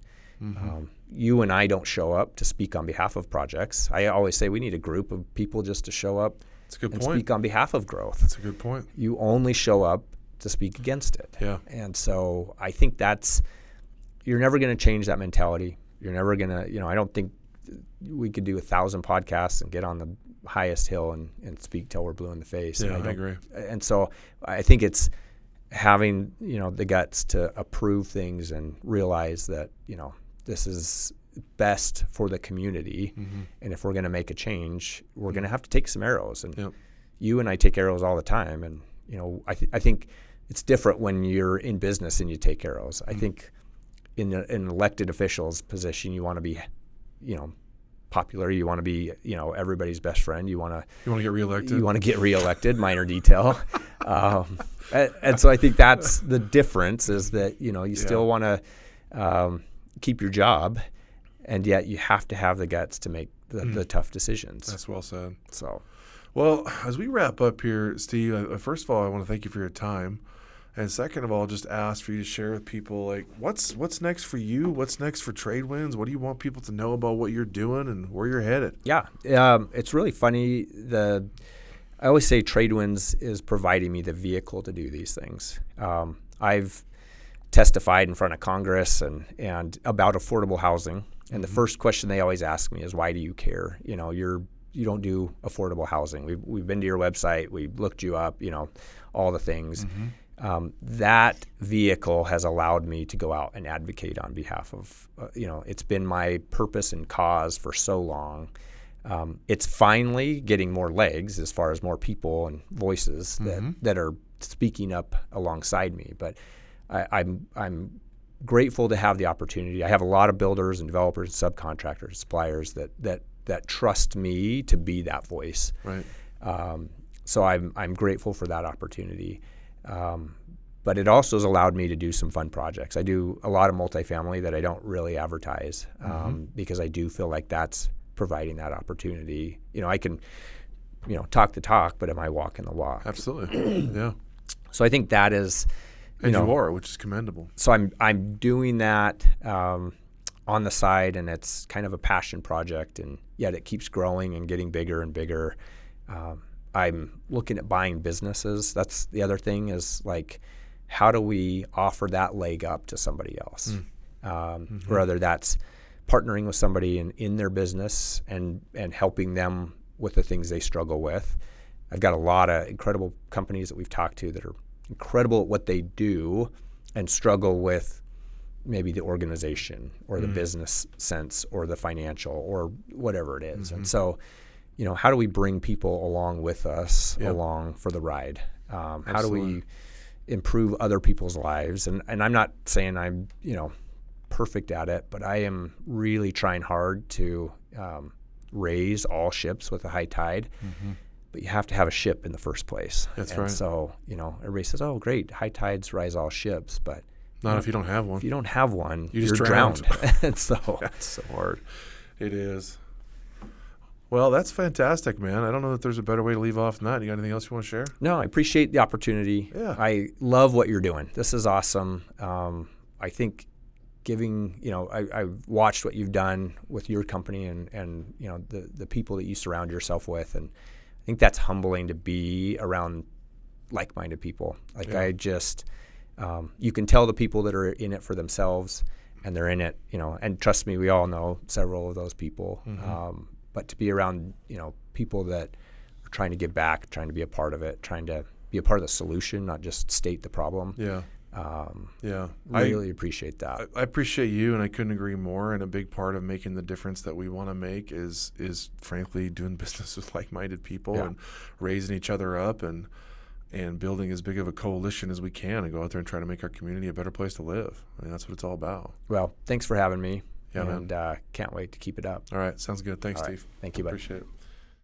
you and I don't show up to speak on behalf of projects. I always say we need a group of people just to show up and speak on behalf of growth. That's a good point. You only show up to speak against it. Yeah. And so I think you're never going to change that mentality. You're never going to, I don't think we could do 1,000 podcasts and get on the highest hill and speak till we're blue in the face. Yeah, I agree. And so I think it's having, the guts to approve things and realize that, this is best for the community. And if we're going to make a change, we're going to have to take some arrows. And you and I take arrows all the time. And, I think it's different when you're in business and you take arrows. I think in an elected official's position, you want to be, popular. You want to be, everybody's best friend. You want to get reelected. You want to get reelected. Minor detail. And so I think that's the difference is that you still want to keep your job, and yet you have to have the guts to make the tough decisions. That's well said. So, well, as we wrap up here, Steve, first of all, I want to thank you for your time. And second of all, just ask for you to share with people, like, what's next for you? What's next for Tradewinds? What do you want people to know about what you're doing and where you're headed? Yeah, it's really funny. I always say Tradewinds is providing me the vehicle to do these things. I've testified in front of Congress and about affordable housing. And the first question they always ask me is, why do you care? You don't do affordable housing. We've been to your website. We looked you up, all the things. That vehicle has allowed me to go out and advocate on behalf of, it's been my purpose and cause for so long. It's finally getting more legs as far as more people and voices that are speaking up alongside me. But I'm grateful to have the opportunity. I have a lot of builders and developers and subcontractors, suppliers that trust me to be that voice. Right. So I'm grateful for that opportunity. But it also has allowed me to do some fun projects. I do a lot of multifamily that I don't really advertise because I do feel like that's providing that opportunity. I can, talk the talk, but am I walking the walk? Absolutely. Yeah. So I think that is, you are, which is commendable. So I'm doing that on the side, and it's kind of a passion project, and yet it keeps growing and getting bigger and bigger. I'm looking at buying businesses. That's the other thing is, like, how do we offer that leg up to somebody else? Whether that's partnering with somebody in their business and helping them with the things they struggle with. I've got a lot of incredible companies that we've talked to that are incredible at what they do and struggle with maybe the organization or the business sense or the financial or whatever it is. And so, how do we bring people along with us, along for the ride? How do we improve other people's lives? And I'm not saying I'm, perfect at it, but I am really trying hard to raise all ships with a high tide. But you have to have a ship in the first place. That's and right. So, everybody says, oh, great, high tides rise all ships. But not if you don't have one. if you don't have one, You you're just drowned. And so That's so hard. It is. Well, that's fantastic, man. I don't know that there's a better way to leave off than that. You got anything else you want to share? No, I appreciate the opportunity. Yeah. I love what you're doing. This is awesome. I think I've watched what you've done with your company and the people that you surround yourself with. And I think that's humbling to be around like-minded people. I just, you can tell the people that are in it for themselves and they're in it, and trust me, we all know several of those people. But to be around, people that are trying to give back, trying to be a part of it, trying to be a part of the solution, not just state the problem. Yeah. Really appreciate that. I appreciate you, and I couldn't agree more. And a big part of making the difference that we want to make is frankly doing business with like-minded people and raising each other up and building as big of a coalition as we can and go out there and try to make our community a better place to live. I mean, that's what it's all about. Well, thanks for having me. Yeah, and can't wait to keep it up. All right, sounds good. Thanks, All right. Steve. Thank you, buddy. Appreciate it.